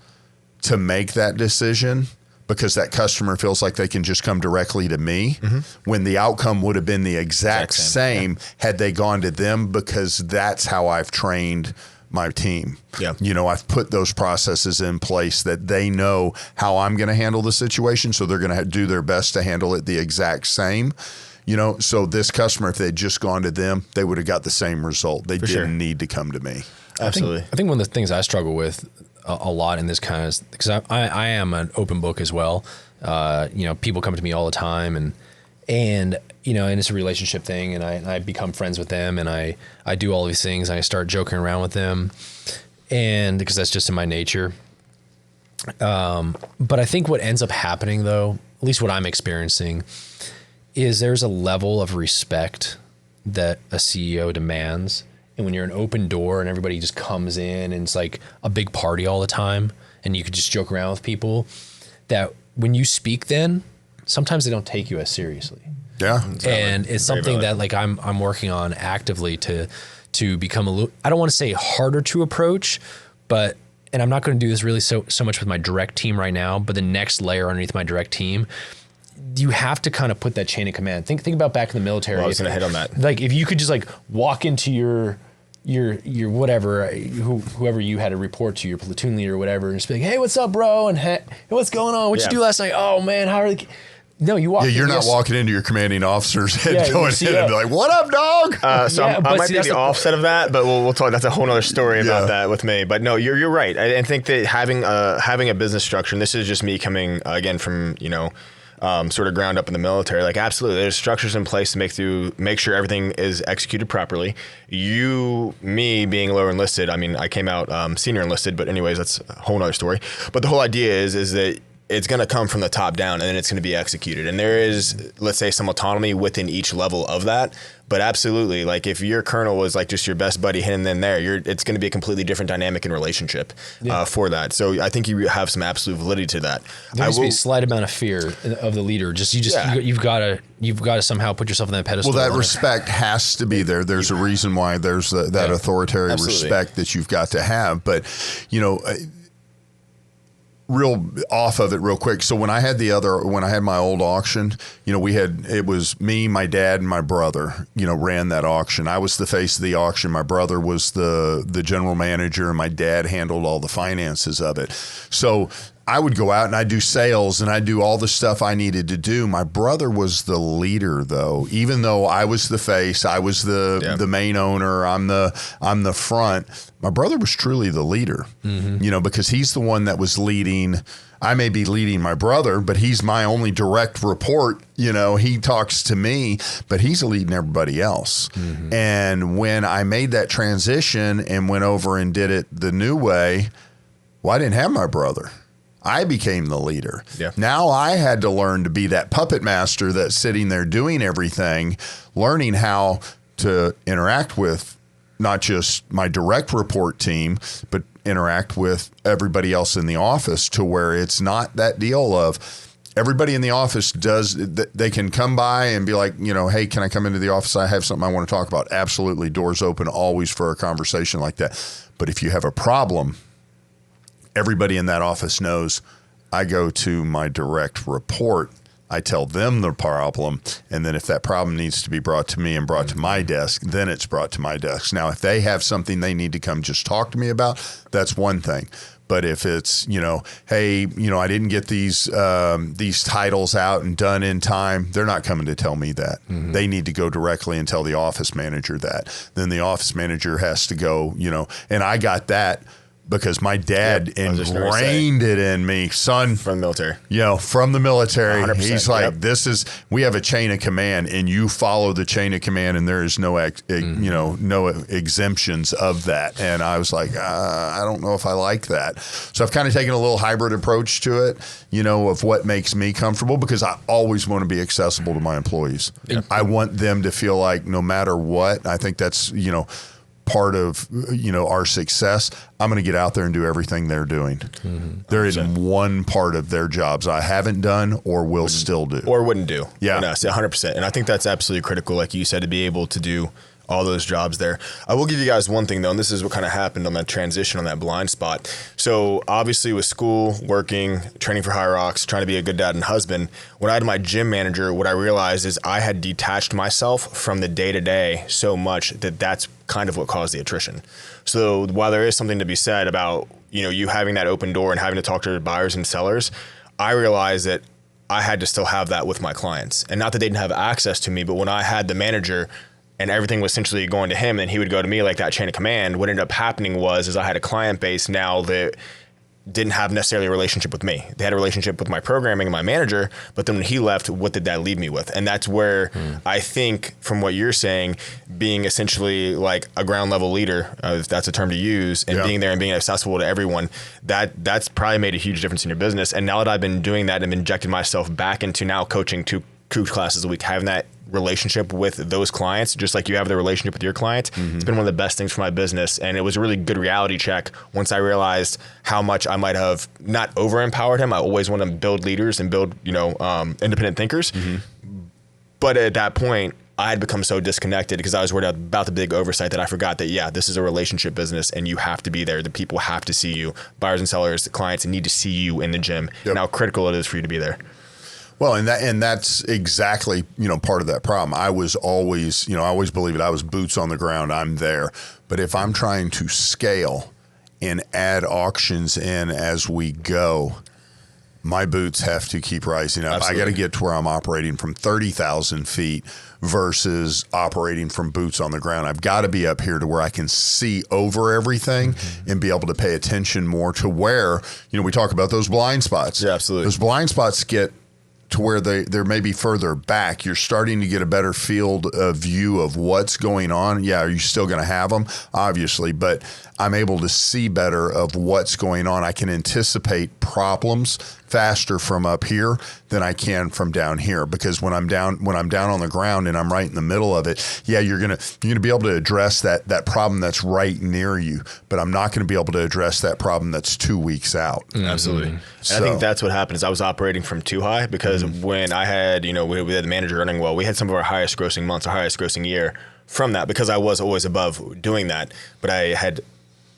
to make that decision because that customer feels like they can just come directly to me, when the outcome would have been the exact same had they gone to them, because that's how I've trained my team. Yeah. I've put those processes in place that they know how I'm going to handle the situation. So they're going to do their best to handle it the exact same. So this customer, if they'd just gone to them, they would have got the same result. They didn't need to come to me. Absolutely. I think one of the things I struggle with a lot in this kind of, because I am an open book as well. People come to me all the time, and it's a relationship thing, and I become friends with them, and I do all these things, and I start joking around with them, and because that's just in my nature. But I think what ends up happening, though, at least what I'm experiencing, is there's a level of respect that a CEO demands. And when you're an open door and everybody just comes in and it's like a big party all the time and you could just joke around with people, that when you speak then, sometimes they don't take you as seriously. Yeah. And it's something that like I'm working on actively to become a little, I don't want to say harder to approach, but, and I'm not going to do this really so much with my direct team right now, but the next layer underneath my direct team, you have to kind of put that chain of command. Think about back in the military. Well, I was going to hit on that. Like if you could just like walk into your whatever, whoever you had to report to, your platoon leader or whatever, and just be like, hey, what's up, bro? And hey, what's going on? What'd you do last night? Oh man, how are they? No, you walk. Yeah, you're not walking into your commanding officer's head going in and be like, what up, dog? So I might be the offset of that, but we'll talk. That's a whole other story about that with me. But no, you're right. I think that having a business structure, and this is just me coming again from, sort of ground up in the military, like absolutely there's structures in place to make sure everything is executed properly. Me being lower enlisted, I mean, I came out senior enlisted, but anyways, that's a whole nother story. But the whole idea is that it's going to come from the top down and then it's going to be executed. And there is, let's say, some autonomy within each level of that. But absolutely, like if your colonel was like just your best buddy here and then there, it's going to be a completely different dynamic and relationship for that. So I think you have some absolute validity to that. There needs to be a slight amount of fear of the leader. You've got to somehow put yourself on that pedestal. Well, that respect has to be there. There's a reason why there's that authoritarian respect that you've got to have. But, real off of it real quick. So when I had my old auction, it was me, my dad, and my brother, ran that auction. I was the face of the auction. My brother was the general manager, and my dad handled all the finances of it. So I would go out and I'd do sales and I'd do all the stuff I needed to do. My brother was the leader, though. Even though I was the face, I was the main owner, I'm the front. My brother was truly the leader, because he's the one that was leading. I may be leading my brother, but he's my only direct report. He talks to me, but he's leading everybody else. Mm-hmm. And when I made that transition and went over and did it the new way, well, I didn't have my brother. I became the leader. Yeah. Now I had to learn to be that puppet master that's sitting there doing everything, learning how to interact with not just my direct report team, but interact with everybody else in the office to where it's not that deal of everybody in the office they can come by and be like, hey, can I come into the office? I have something I want to talk about. Absolutely. Doors open always for a conversation like that. But if you have a problem, everybody in that office knows I go to my direct report. I tell them the problem. And then if that problem needs to be brought to me and brought to my desk, then it's brought to my desk. Now, if they have something they need to come just talk to me about, that's one thing. But if it's, hey, I didn't get these titles out and done in time, they're not coming to tell me that. Mm-hmm. They need to go directly and tell the office manager that. Then the office manager has to go, and I got that because my dad ingrained it in me, son. From the military. From the military. 100%, He's like, we have a chain of command and you follow the chain of command and there is no exemptions of that. And I was like, I don't know if I like that. So I've kind of taken a little hybrid approach to it, of what makes me comfortable, because I always want to be accessible to my employees. Yeah. I want them to feel like no matter what, I think that's, part of our success, I'm going to get out there and do everything they're doing. Mm-hmm. There isn't one part of their jobs I haven't done or will still do. Or wouldn't do. Yeah. 100%. And I think that's absolutely critical, like you said, to be able to do all those jobs there. I will give you guys one thing, though, and this is what kind of happened on that transition, on that blind spot. So obviously with school, working, training for High Rocks, trying to be a good dad and husband, when I had my gym manager, what I realized is I had detached myself from the day-to-day so much that that's kind of what caused the attrition. So while there is something to be said about, you having that open door and having to talk to buyers and sellers, I realized that I had to still have that with my clients. And not that they didn't have access to me, but when I had the manager and everything was essentially going to him and he would go to me like that chain of command, what ended up happening was I had a client base now that didn't have necessarily a relationship with me. They had a relationship with my programming and my manager, but then when he left, what did that leave me with? And that's where I think, from what you're saying, being essentially like a ground level leader, if that's a term to use, and being there and being accessible to everyone, that's probably made a huge difference in your business. And now that I've been doing that and injected myself back into now coaching 2 classes a week, having that relationship with those clients, just like you have the relationship with your client, it's been one of the best things for my business. And it was a really good reality check once I realized how much I might have not over empowered him. I always want to build leaders and build, independent thinkers. But at that point, I had become so disconnected because I was worried about the big oversight that I forgot that, this is a relationship business and you have to be there. The people have to see you. Buyers and sellers, the clients need to see you in the gym and how critical it is for you to be there. Well, and that's exactly, part of that problem. I was always, I always believed I was boots on the ground. I'm there. But if I'm trying to scale and add auctions in as we go, my boots have to keep rising up. Absolutely. I got to get to where I'm operating from 30,000 feet versus operating from boots on the ground. I've got to be up here to where I can see over everything and be able to pay attention more to where, we talk about those blind spots. Yeah, absolutely. Those blind spots get to where they're maybe further back. You're starting to get a better field of view of what's going on. Yeah, are you still going to have them? Obviously, but I'm able to see better of what's going on. I can anticipate problems faster from up here than I can from down here, because when I'm down on the ground and I'm right in the middle of it, you're gonna be able to address that problem that's right near you, but I'm not going to be able to address that problem that's 2 weeks out. Absolutely. And I think that's what happened is I was operating from too high, because when I had, we had the manager earning well, we had some of our highest grossing months, our highest grossing year from that, because I was always above doing that, but I had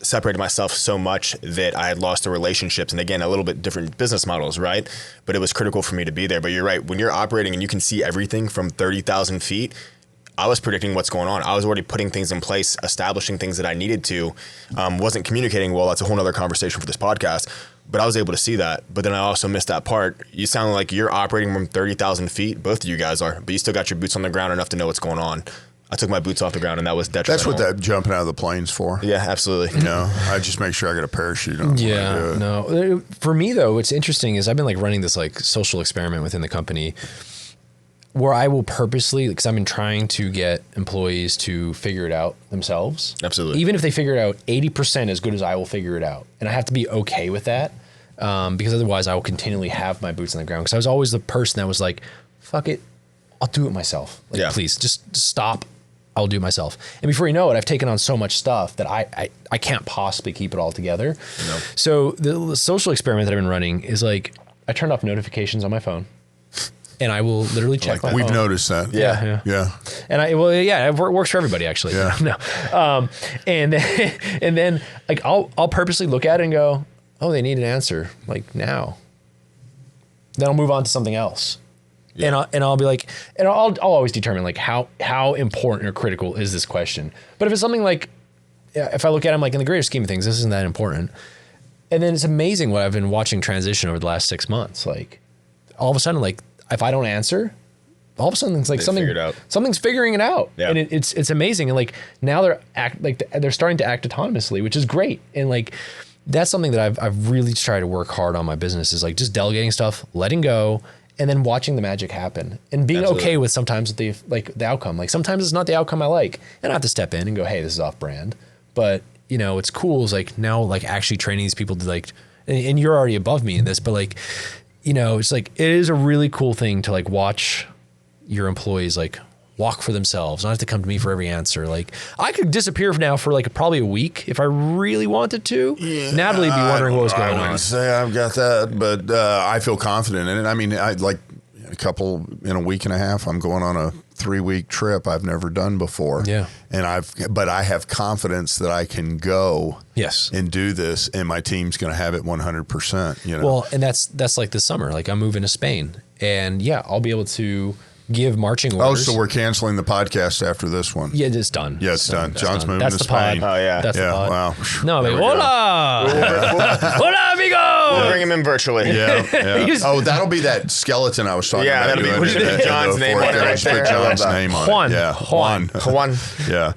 separated myself so much that I had lost the relationships, and again, a little bit different business models, right? But it was critical for me to be there. But you're right, when you're operating and you can see everything from 30,000 feet, I was predicting what's going on. I was already putting things in place, establishing things that I needed to, wasn't communicating well. That's a whole other conversation for this podcast, but I was able to see that. But then I also missed that part. You sound like you're operating from 30,000 feet. Both of you guys are, but you still got your boots on the ground enough to know what's going on. I took my boots off the ground, and that was detrimental. That's what that jumping out of the plane's for. Yeah, absolutely. I just make sure I got a parachute on. No. For me, though, what's interesting is I've been running this social experiment within the company where I will purposely, because I've been trying to get employees to figure it out themselves. Absolutely. Even if they figure it out 80% as good as I will figure it out. And I have to be okay with that, because otherwise I will continually have my boots on the ground. Because I was always the person that was like, fuck it, I'll do it myself. Please, just stop. I'll do it myself. And before you know it, I've taken on so much stuff that I can't possibly keep it all together. No. So the social experiment that I've been running is I turned off notifications on my phone, and I will literally check my phone. We've noticed that. Yeah. And it works for everybody, actually. Yeah. No. And then I'll purposely look at it and go, oh, they need an answer now. Then I'll move on to something else. Yeah. And I'll be I'll always determine how important or critical is this question. But if it's something if I look at them in the greater scheme of things, this isn't that important. And then it's amazing what I've been watching transition over the last 6 months. All of a sudden, if I don't answer, all of a sudden it's something's figuring it out. Yeah. And it's amazing. And now they're starting to act autonomously, which is great. And that's something that I've really tried to work hard on my business is just delegating stuff, letting go, and then watching the magic happen and being okay with sometimes the outcome. Sometimes it's not the outcome I like, and I have to step in and go, hey, this is off brand. But it's cool is now actually training these people to and you're already above me in this, but it's it is a really cool thing to watch your employees walk for themselves, not have to come to me for every answer. I could disappear now for probably a week if I really wanted to. Yeah, Natalie would be wondering what was going on. I wouldn't say I've got that, but I feel confident in it. I mean, a week and a half, I'm going on a 3-week trip I've never done before. Yeah. But I have confidence that I can go and do this, and my team's going to have it 100%. Well, and that's this summer. I'm moving to Spain, and I'll be able to give marching orders. Oh, so we're canceling the podcast after this one. Yeah, it's done. Yeah, it's done. John's moving That's to the Spain. Pod. Oh, yeah. That's the pod. Wow. No, hola! Hola, amigo! We'll bring him in virtually. Yeah. That'll be that skeleton I was talking about. Yeah, that'll be John's name on it right there. Put John's name on Juan. it. Yeah, Juan. Yeah.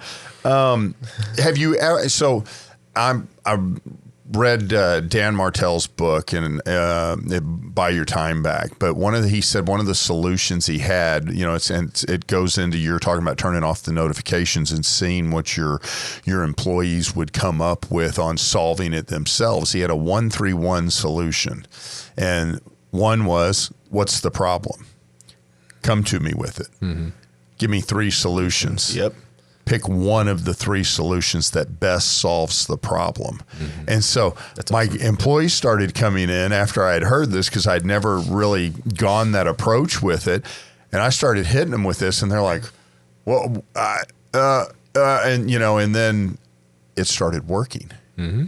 Have you ever, so I'm read Dan Martell's book and Buy Your Time Back, but he said one of the solutions he had, it goes into, you're talking about turning off the notifications and seeing what your employees would come up with on solving it themselves. He had a 1-3-1 solution, and one was, what's the problem? Come to me with it. Mm-hmm. Give me 3 solutions. Yep. Pick one of the 3 solutions that best solves the problem. Mm-hmm. And so my employees started coming in after I had heard this, because I'd never really gone that approach with it. And I started hitting them with this, and they're like, well, and then it started working. Mm-hmm.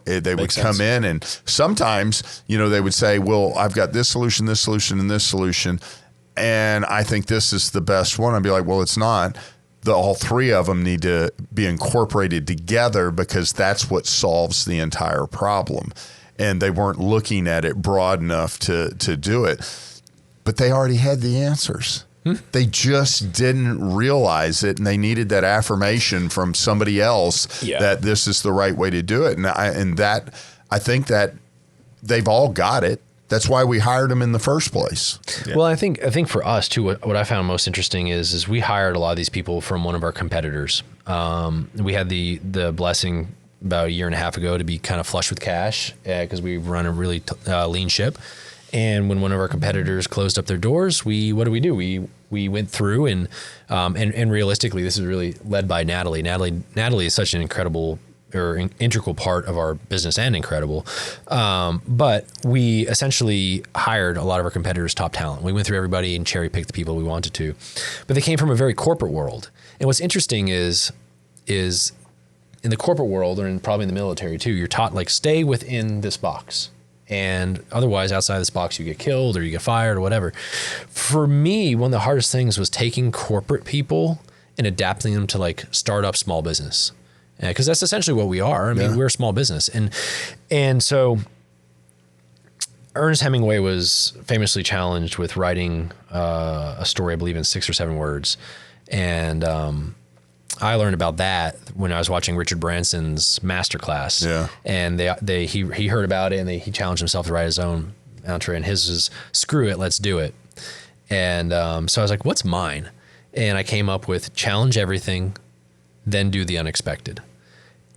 They would come in, and sometimes, they would say, well, I've got this solution, and this solution, and I think this is the best one. I'd be like, well, it's not. All 3 of them need to be incorporated together, because that's what solves the entire problem. And they weren't looking at it broad enough to do it. But they already had the answers. They just didn't realize it, and they needed that affirmation from somebody else that this is the right way to do it. And I think that they've all got it. That's why we hired them in the first place. Yeah. Well, I think for us too, what I found most interesting is we hired a lot of these people from one of our competitors. We had the blessing about a year and a half ago to be kind of flush with cash, because we run a really lean ship. And when one of our competitors closed up their doors, what do? We went through and realistically, this is really led by Natalie. Natalie is such an incredible integral part of our business, and incredible. But we essentially hired a lot of our competitors' top talent. We went through everybody and cherry picked the people we wanted to, but they came from a very corporate world. And what's interesting is in the corporate world, and probably in the military too, you're taught, like, stay within this box. And otherwise, outside this box, you get killed or you get fired or whatever. For me, one of the hardest things was taking corporate people and adapting them to, like, start up small business. Because that's essentially what we are. I mean, we're a small business. And so Ernest Hemingway was famously challenged with writing a story, I believe, in 6 or 7 words. And I learned about that when I was watching Richard Branson's masterclass. Yeah. And he heard about it, and he challenged himself to write his own mantra, and his was, screw it, let's do it. And so I was like, what's mine? And I came up with challenge everything, then do the unexpected.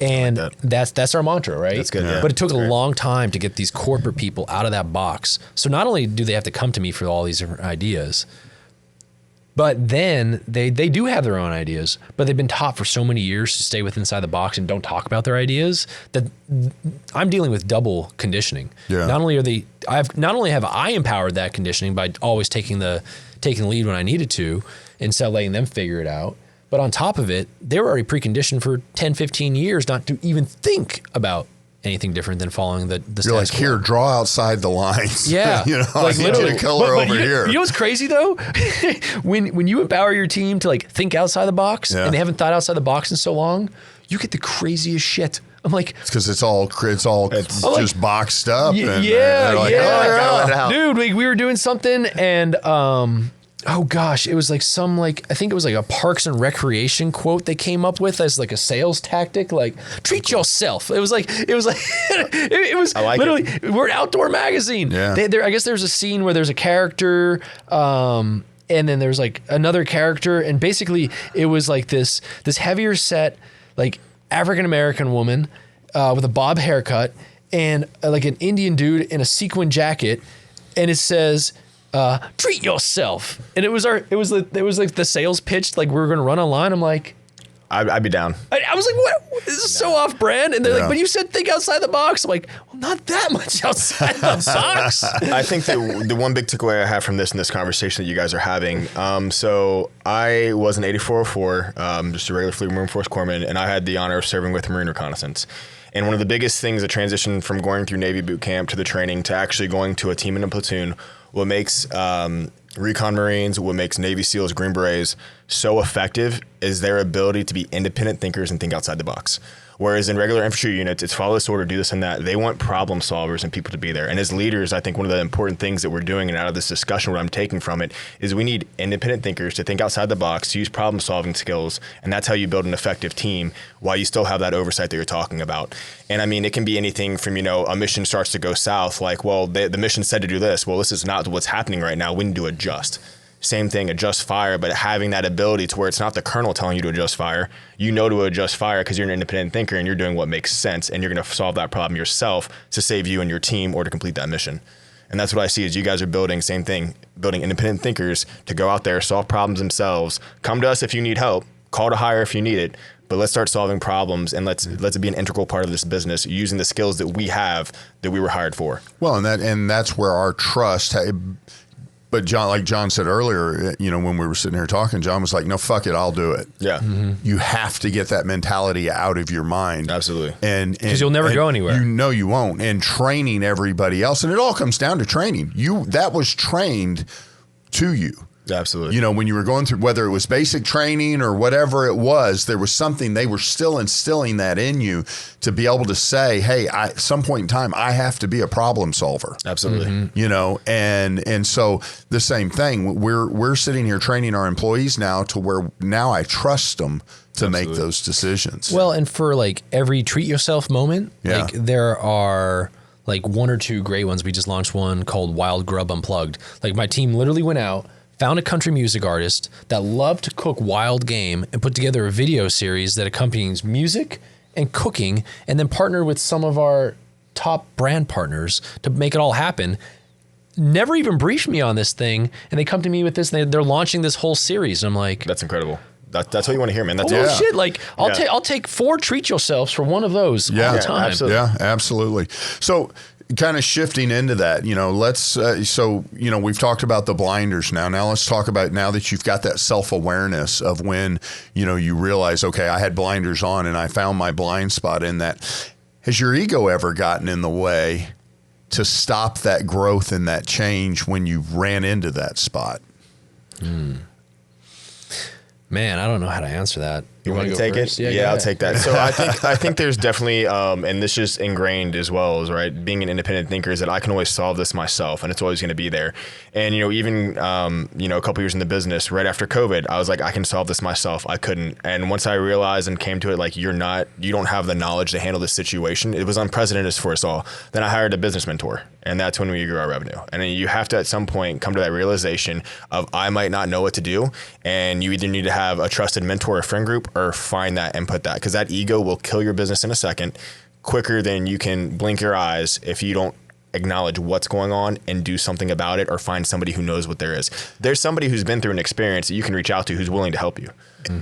And that's our mantra, right? That's good. Yeah. But it took a long time to get these corporate people out of that box. So not only do they have to come to me for all these different ideas, but then they do have their own ideas, but they've been taught for so many years to stay inside the box and don't talk about their ideas, that I'm dealing with double conditioning. Yeah. Not only have I empowered that conditioning by always taking the lead when I needed to, instead of letting them figure it out, but on top of it, they were already preconditioned for 10, 15 years not to even think about anything different than following the You're like, here, draw outside the lines. Yeah. Like, I need you to color over here. You know what's crazy though? when you empower your team to, like, think outside the box, and they haven't thought outside the box in so long, you get the craziest shit. I'm like, it's because it's all just like, boxed up. Dude, we were doing something, and oh gosh, it was like I think it was like a Parks and Recreation quote they came up with as, like, a sales tactic, like, treat yourself. It was literally, we're an outdoor magazine. Yeah. I guess there's a scene where there's a character, and then there's, like, another character, and basically it was like this heavier set, like, African-American woman with a bob haircut, and like an Indian dude in a sequin jacket, and it says, treat yourself. And it was like the sales pitch, like, we were going to run online. I'm like, I'd be down. I was like, what? This is so off brand. And they're like, but you said think outside the box. I'm like, well, not that much outside the box. I think the one big takeaway I have from this conversation that you guys are having, so I was an 8404, just a regular Fleet Marine Force corpsman, and I had the honor of serving with Marine Reconnaissance. And one of the biggest things, the transition from going through Navy boot camp to the training to actually going to a team and a platoon, what makes Recon Marines, what makes Navy SEALs, Green Berets, so effective is their ability to be independent thinkers and think outside the box. Whereas in regular infantry units, it's follow this order, do this and that. They want problem solvers and people to be there. And as leaders, I think one of the important things that we're doing, and out of this discussion, what I'm taking from it, is we need independent thinkers to think outside the box, to use problem solving skills. And that's how you build an effective team while you still have that oversight that you're talking about. And I mean, it can be anything from, a mission starts to go south, like, well, the mission said to do this. Well, this is not what's happening right now. We need to adjust. Same thing, adjust fire, but having that ability to where it's not the colonel telling you to adjust fire. You know to adjust fire because you're an independent thinker and you're doing what makes sense, and you're going to solve that problem yourself to save you and your team or to complete that mission. And that's what I see is you guys are building, same thing, building independent thinkers to go out there, solve problems themselves. Come to us if you need help. Call to hire if you need it. But let's start solving problems, and let's be an integral part of this business using the skills that we have that we were hired for. Well, and that's where our trust. But John, like John said earlier, when we were sitting here talking, John was like, "No, fuck it, I'll do it." Yeah, You have to get that mentality out of your mind. Absolutely, and because you'll never go anywhere. You won't. And training everybody else, and it all comes down to training. That was trained to you. Absolutely. When you were going through, whether it was basic training or whatever it was, there was something, they were still instilling that in you to be able to say, hey, at some point in time, I have to be a problem solver. Absolutely. And so the same thing, we're sitting here training our employees now to where now I trust them to make those decisions. Well, and for like every treat yourself moment, like there are like one or two great ones. We just launched one called Wild Grub Unplugged. Like my team literally went out, found a country music artist that loved to cook wild game and put together a video series that accompanies music and cooking, and then partnered with some of our top brand partners to make it all happen. Never even briefed me on this thing, and they come to me with this, and they're launching this whole series. And I'm like, that's incredible. That's what you want to hear, man. That's shit. Like I'll take 4 treat yourselves for one of those all the time. Absolutely. Yeah, absolutely. So kind of shifting into that, we've talked about the blinders now. Now let's talk about, now that you've got that self-awareness of when, you realize, okay, I had blinders on and I found my blind spot in that. Has your ego ever gotten in the way to stop that growth and that change when you ran into that spot? Man, I don't know how to answer that. You want to take first? it? Yeah, I'll take that. So I think there's definitely, and this is ingrained as well, is right. Being an independent thinker is that I can always solve this myself, and it's always going to be there. And even a couple years in the business, right after COVID, I was like, I can solve this myself. I couldn't. And once I realized and came to it, like you don't have the knowledge to handle this situation. It was unprecedented for us all. Then I hired a business mentor, and that's when we grew our revenue. And then you have to at some point come to that realization of I might not know what to do, and you either need to have a trusted mentor or friend group, or find that and put that, because that ego will kill your business in a second, quicker than you can blink your eyes if you don't acknowledge what's going on and do something about it, or find somebody who knows what there is. There's somebody who's been through an experience that you can reach out to who's willing to help you. And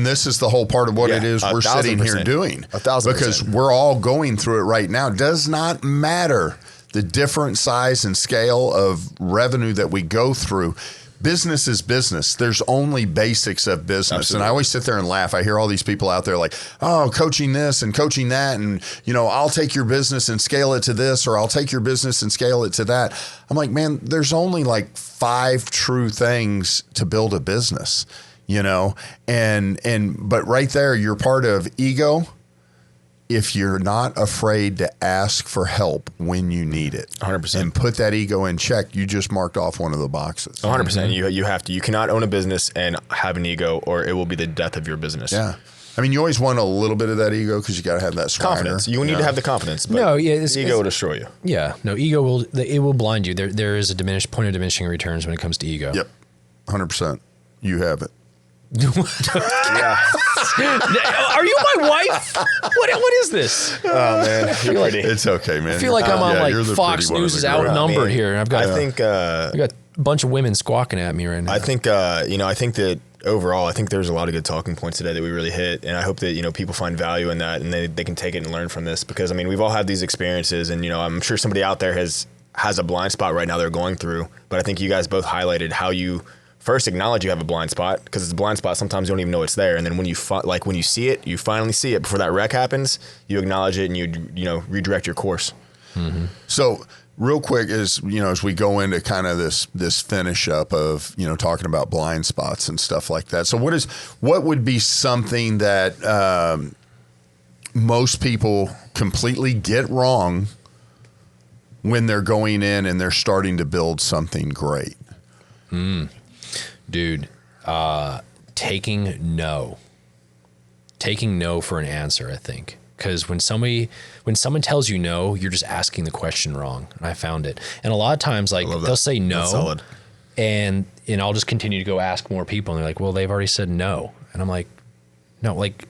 this is the whole part of what it is we're sitting here doing. 1,000%. Because we're all going through it right now. Does not matter the different size and scale of revenue that we go through. Business is business. There's only basics of business. Absolutely. And I always sit there and laugh. I hear all these people out there like, oh, coaching this and coaching that. And, I'll take your business and scale it to this, or I'll take your business and scale it to that. I'm like, man, there's only like 5 true things to build a business, but right there, you're part of ego. If you're not afraid to ask for help when you need it, 100%, and put that ego in check, you just marked off one of the boxes. 100%. You have to. You cannot own a business and have an ego, or it will be the death of your business. Yeah. I mean, you always want a little bit of that ego because you got to have that swagger. Confidence. You need to have the confidence. But ego will destroy you. Yeah. No, ego will blind you. There is a point of diminishing returns when it comes to ego. Yep. 100%. You have it. Yeah. Are you my wife? What is this? Oh man, you're pretty. It's okay, man. I feel like I'm on Fox News is outnumbered here, and I've got I got a bunch of women squawking at me right now. I think I think that overall, I think there's a lot of good talking points today that we really hit, and I hope that people find value in that, and they can take it and learn from this, because we've all had these experiences, and I'm sure somebody out there has a blind spot right now they're going through, but I think you guys both highlighted how you first acknowledge you have a blind spot, because it's a blind spot. Sometimes you don't even know it's there. And then when you see it, you finally see it before that wreck happens, you acknowledge it and you redirect your course. Mm-hmm. So real quick, as we go into kind of this finish up of talking about blind spots and stuff like that. So what would be something that most people completely get wrong when they're going in and they're starting to build something great? Dude, taking no for an answer, I think. Because when someone tells you no, you're just asking the question wrong. And I found it. And a lot of times, like, they'll say no, and I'll just continue to go ask more people. And they're like, well, they've already said no. And I'm like, no, like,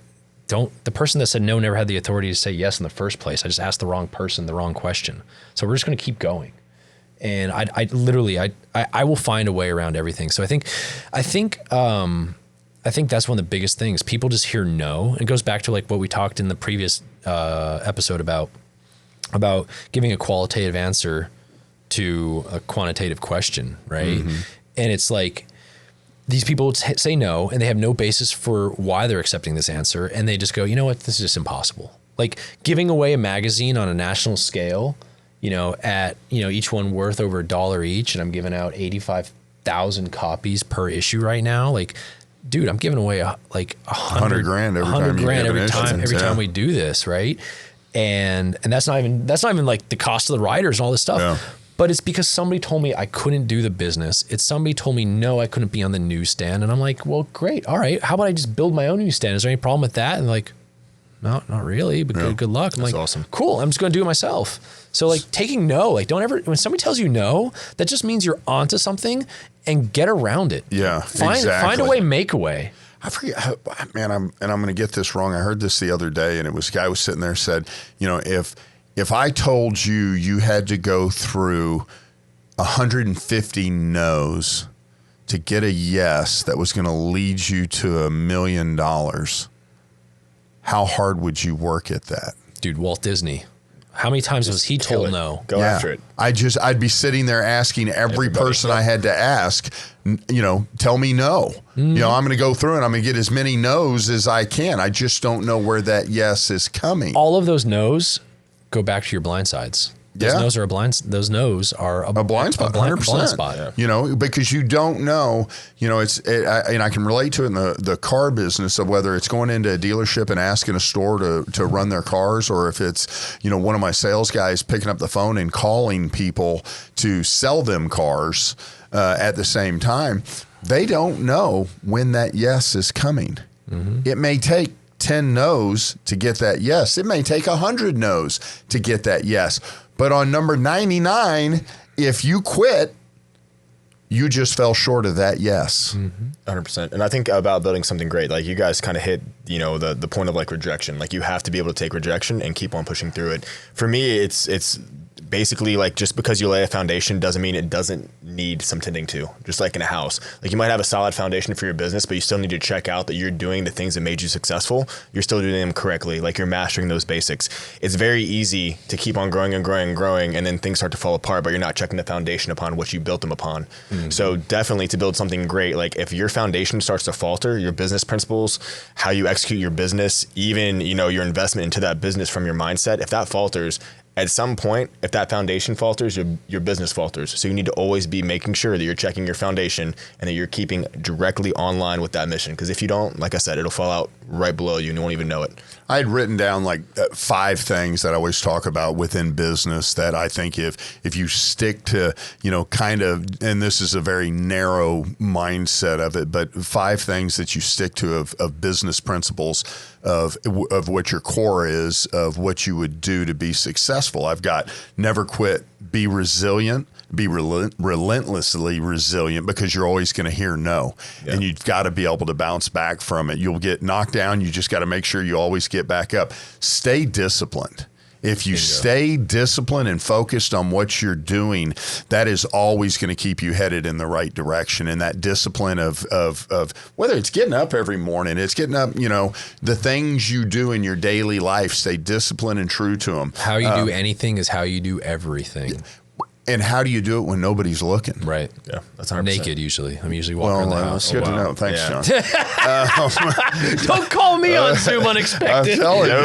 the person that said no never had the authority to say yes in the first place. I just asked the wrong person the wrong question. So we're just going to keep going. And I literally will find a way around everything. So I think that's one of the biggest things. People just hear no. And it goes back to like what we talked in the previous episode about giving a qualitative answer to a quantitative question, right? Mm-hmm. And it's like these people say no, and they have no basis for why they're accepting this answer. And they just go, you know what, this is just impossible. Like giving away a magazine on a national scale, at, each one worth over $1 each. And I'm giving out 85,000 copies per issue right now. Like, dude, I'm giving away like $100,000 every time we do this, right? And that's not even like the cost of the writers and all this stuff. Yeah. But it's because somebody told me I couldn't do the business. It's somebody told me no, I couldn't be on the newsstand, and I'm like, well, great, all right. How about I just build my own newsstand? Is there any problem with that? And like, no, not really. But good luck. I'm That's like, awesome. Cool. I'm just going to do it myself. So like taking no, like don't ever, when somebody tells you no, that just means you're onto something, and get around it. Yeah, find a way, make a way. I forget, man. I'm going to get this wrong. I heard this the other day, and it was a guy was sitting there said, if I told you had to go through 150 no's to get a yes that was going to lead you to $1 million, how hard would you work at that? Dude, Walt Disney. How many times was he told no? Go after it. I'd be sitting there asking every person I had to ask, tell me no. Mm-hmm. I'm going to go through and I'm going to get as many no's as I can. I just don't know where that yes is coming. All of those no's go back to your blind sides. Those no's are Those no's are a blind spot. 100%. Blind spot. Yeah. Because you don't know. And I can relate to it in the car business of whether it's going into a dealership and asking a store to run their cars, or if it's one of my sales guys picking up the phone and calling people to sell them cars at the same time. They don't know when that yes is coming. Mm-hmm. It may take 10 no's to get that yes. It may take 100 no's to get that yes. But on number 99, if you quit, you just fell short of that yes. 100%. And I think about building something great, like you guys kind of hit, the point of like rejection. Like you have to be able to take rejection and keep on pushing through it. For me, it's basically like just because you lay a foundation doesn't mean it doesn't need some tending to. Just like in a house, like you might have a solid foundation for your business, but you still need to check out that you're doing the things that made you successful. You're still doing them correctly. Like you're mastering those basics. It's very easy to keep on growing and growing and growing, and then things start to fall apart, but you're not checking the foundation upon what you built them upon. Mm-hmm. So definitely to build something great, like if your foundation starts to falter, your business principles, how you execute your business, even, your investment into that business from your mindset, if that falters, at some point, if that foundation falters, your business falters. So you need to always be making sure that you're checking your foundation and that you're keeping directly online with that mission. Because if you don't, like I said, it'll fall out right below you and you won't even know it. I had written down like 5 things that I always talk about within business that I think if you stick to, kind of, and this is a very narrow mindset of it, but 5 things that you stick to of business principles of what your core is, of what you would do to be successful. I've got never quit, be resilient, be relentlessly resilient, because you're always going to hear no. Yeah. And you've got to be able to bounce back from it. You'll get knocked down. You just got to make sure you always get back up. Stay disciplined. If you stay disciplined and focused on what you're doing, that is always going to keep you headed in the right direction. And that discipline of whether it's getting up every morning, it's getting up, the things you do in your daily life, stay disciplined and true to them. How you do anything is how you do everything. And how do you do it when nobody's looking? Right. Yeah, that's 100%. Naked usually. I'm usually walking around the house. That's good to know. Thanks, John. Don't call me on Zoom unexpected. I'm telling you.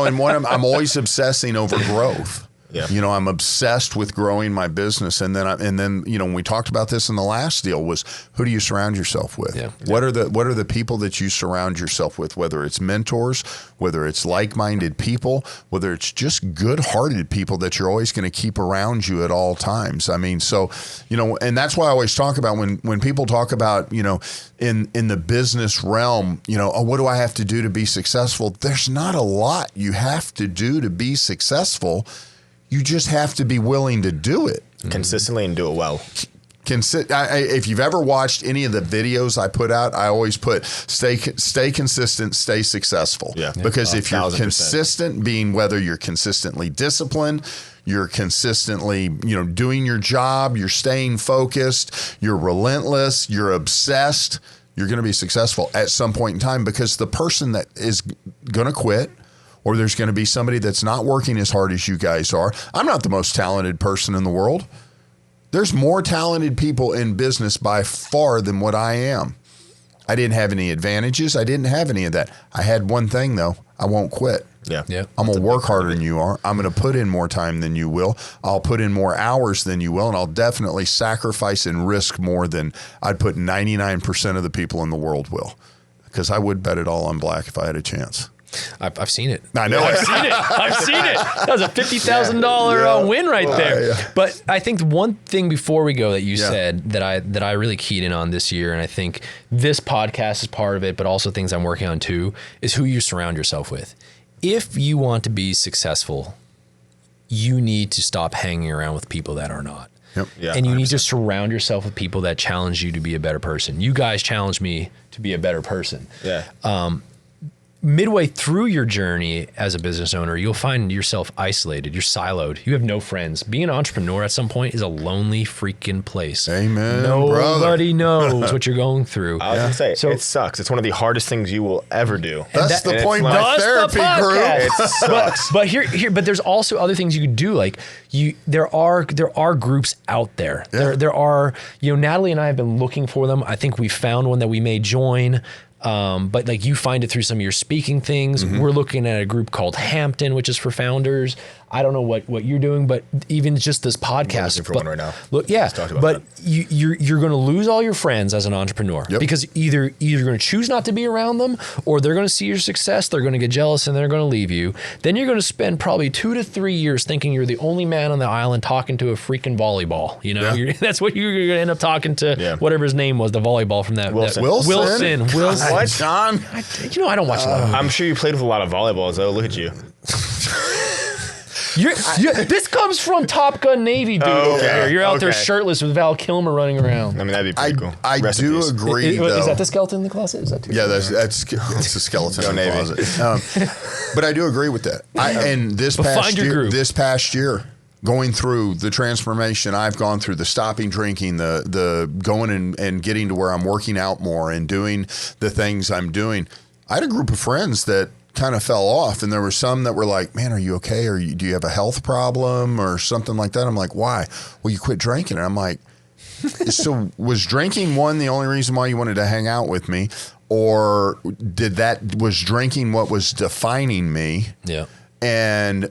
And I'm always obsessing over growth. Yeah. You know, I'm obsessed with growing my business. And then, you know, when we talked about this in the last deal was, who do you surround yourself with? Yeah. What are the people that you surround yourself with, whether it's mentors, whether it's like-minded people, whether it's just good-hearted people that you're always going to keep around you at all times. I mean, so, you know, and that's why I always talk about when people talk about, you know, in the business realm, you know, oh, what do I have to do to be successful? There's not a lot you have to do to be successful. You just have to be willing to do it consistently and do it well. If you've ever watched any of the videos I put out, I always put stay consistent, stay successful. Yeah. Because if you're 1000%. consistent, being whether you're consistently disciplined, you're consistently, you know, doing your job, you're staying focused, you're relentless, you're obsessed, you're going to be successful at some point in time, because the person that is going to quit, or there's going to be somebody that's not working as hard as you guys are. I'm not the most talented person in the world. There's more talented people in business by far than what I am. I didn't have any advantages. I didn't have any of that. I had one thing, though. I won't quit. Yeah. I'm going to work harder than you are. I'm going to put in more time than you will. I'll put in more hours than you will, and I'll definitely sacrifice and risk more than I'd put 99% of the people in the world will, because I would bet it all on black if I had a chance. I've seen it. I know. I've seen it. That was a $50,000 win right there. Yeah. But I think one thing before we go that you said that I really keyed in on this year, and I think this podcast is part of it, but also things I'm working on too, is who you surround yourself with. If you want to be successful, you need to stop hanging around with people that are not. Yep. Yeah, and you 100%. need to surround yourself with people that challenge you to be a better person. You guys challenge me to be a better person. Yeah. Midway through your journey as a business owner, you'll find yourself isolated. You're siloed. You have no friends. Being an entrepreneur at some point is a lonely freaking place. Amen, Nobody knows what you're going through. I was going to say, So- it sucks. It's one of the hardest things you will ever do. That's the and point of it's my like- therapy group. It sucks. But but there's also other things you could do. Like there are groups out there. Yeah. There are, you know, Natalie and I have been looking for them. I think we found one that we may join. But like you find it through some of your speaking things. Mm-hmm. We're looking at a group called Hampton, which is for founders. I don't know what you're doing, but even just this podcast. looking for one right now. Look, yeah, Let's talk about but that. you're going to lose all your friends as an entrepreneur because either you're going to choose not to be around them, or they're going to see your success, they're going to get jealous, and they're going to leave you. Then you're going to spend probably 2 to 3 years thinking you're the only man on the island talking to a freaking volleyball. You know, that's what you're going to end up talking to. Whatever his name was, the volleyball from that. Wilson. Wilson. What? John? You know, I don't watch a lot of. I'm sure you played with a lot of volleyballs, though. Look at you. This comes from Top Gun Navy, dude. Over here. You're out there shirtless with Val Kilmer running around. I mean, that'd be pretty cool. I Rest in do peace. agree, though. Is that the skeleton in the closet? Is that too? Yeah, that's a skeleton in the Navy. closet. But I do agree with that. And this find your group. past year, going through the transformation I've gone through, the stopping drinking, the going and getting to where I'm working out more and doing the things I'm doing, I had a group of friends that kind of fell off, and there were some that were like, man, are you okay? Or do you have a health problem or something like that? I'm like, why? Well, you quit drinking. And I'm like, so was drinking the only reason why you wanted to hang out with me? Or was drinking what was defining me? Yeah. And,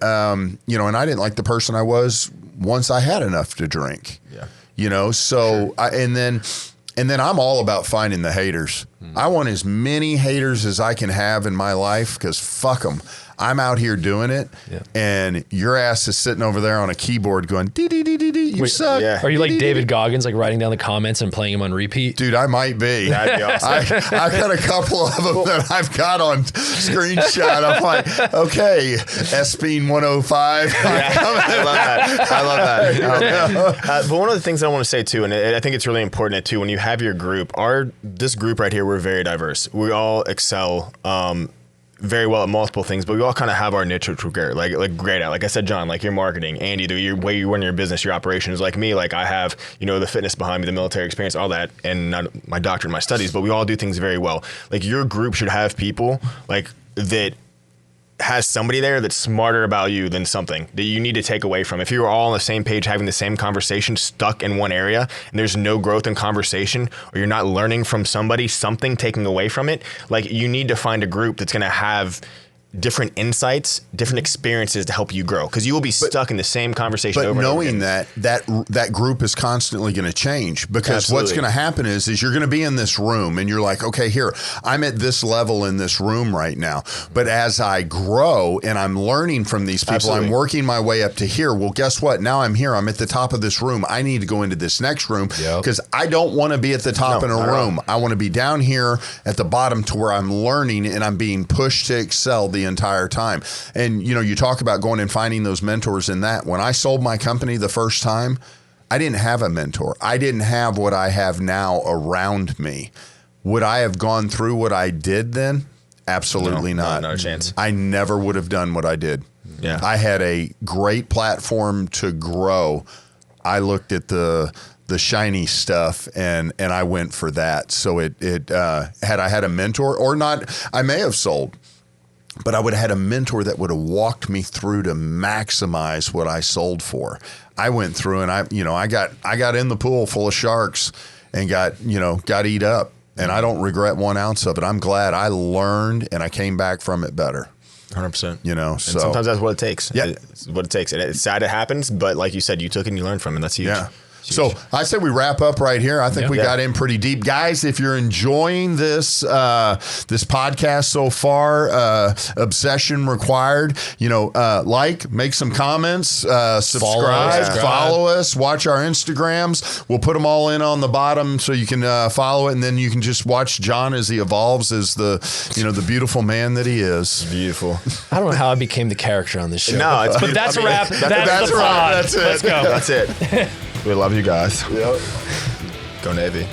you know, and I didn't like the person I was once I had enough to drink. Yeah. You know, so and then I'm all about finding the haters. I want as many haters as I can have in my life, because fuck them. I'm out here doing it, and your ass is sitting over there on a keyboard going, dee, dee, dee, dee, dee, you suck. Yeah. Are you like David Goggins, like writing down the comments and playing them on repeat? Dude, I might be. That'd be awesome. I've got a couple of them that I've got on screenshot. I'm like, okay, S-Bean 105. I love that. But one of the things I want to say too, and I think it's really important too, when you have your group, this group right here, we're very diverse. We all excel very well at multiple things, but we all kind of have our niche, which we're great at. Like I said, John, like your marketing, Andy, the way you run your business, your operations. Like me, like I have, you know, the fitness behind me, the military experience, all that, and not my doctorate, and my studies, but we all do things very well. Like your group should have people like that has somebody there that's smarter about you than something that you need to take away from. If you were all on the same page having the same conversation stuck in one area and there's no growth in conversation, or you're not learning from something taking away from it, like you need to find a group that's going to have different insights, different experiences to help you grow, because you will be stuck in the same conversation over and over knowing again. that group is constantly going to change, because Absolutely. what's going to happen is you're going to be in this room and you're like, okay, here, I'm at this level in this room right now. But as I grow and I'm learning from these people, Absolutely. I'm working my way up to here. Well, guess what? Now I'm here. I'm at the top of this room. I need to go into this next room because I don't want to be at the top in a not at all. room. I want to be down here at the bottom to where I'm learning and I'm being pushed to excel the entire time. And, you know, you talk about going and finding those mentors in that. When I sold my company the first time, I didn't have a mentor. I didn't have what I have now around me. Would I have gone through what I did then? Absolutely not. Not a chance. I never would have done what I did. Yeah. I had a great platform to grow. I looked at the shiny stuff and I went for that. So it had I had a mentor or not, I may have sold, but I would have had a mentor that would have walked me through to maximize what I sold for. I went through and I got in the pool full of sharks and got eat up, and I don't regret 1 ounce of it. I'm glad I learned and I came back from it better. 100%. You know, And so sometimes that's what it takes. Yeah. It's what it takes. And it's sad it happens, but like you said, you took it and you learned from it. And that's huge. yeah. So I said we wrap up right here. I think we got in pretty deep. Guys, if you're enjoying this this podcast so far, obsession required, make some comments, subscribe, follow us, watch our Instagrams. We'll put them all in on the bottom so you can follow it, and then you can just watch John as he evolves as the beautiful man that he is. Beautiful. I don't know how I became the character on this show. No, it's but that's a wrap. That's the a wrap. pod. That's it. Let's go. That's it. We love you guys. Yep. Go Navy.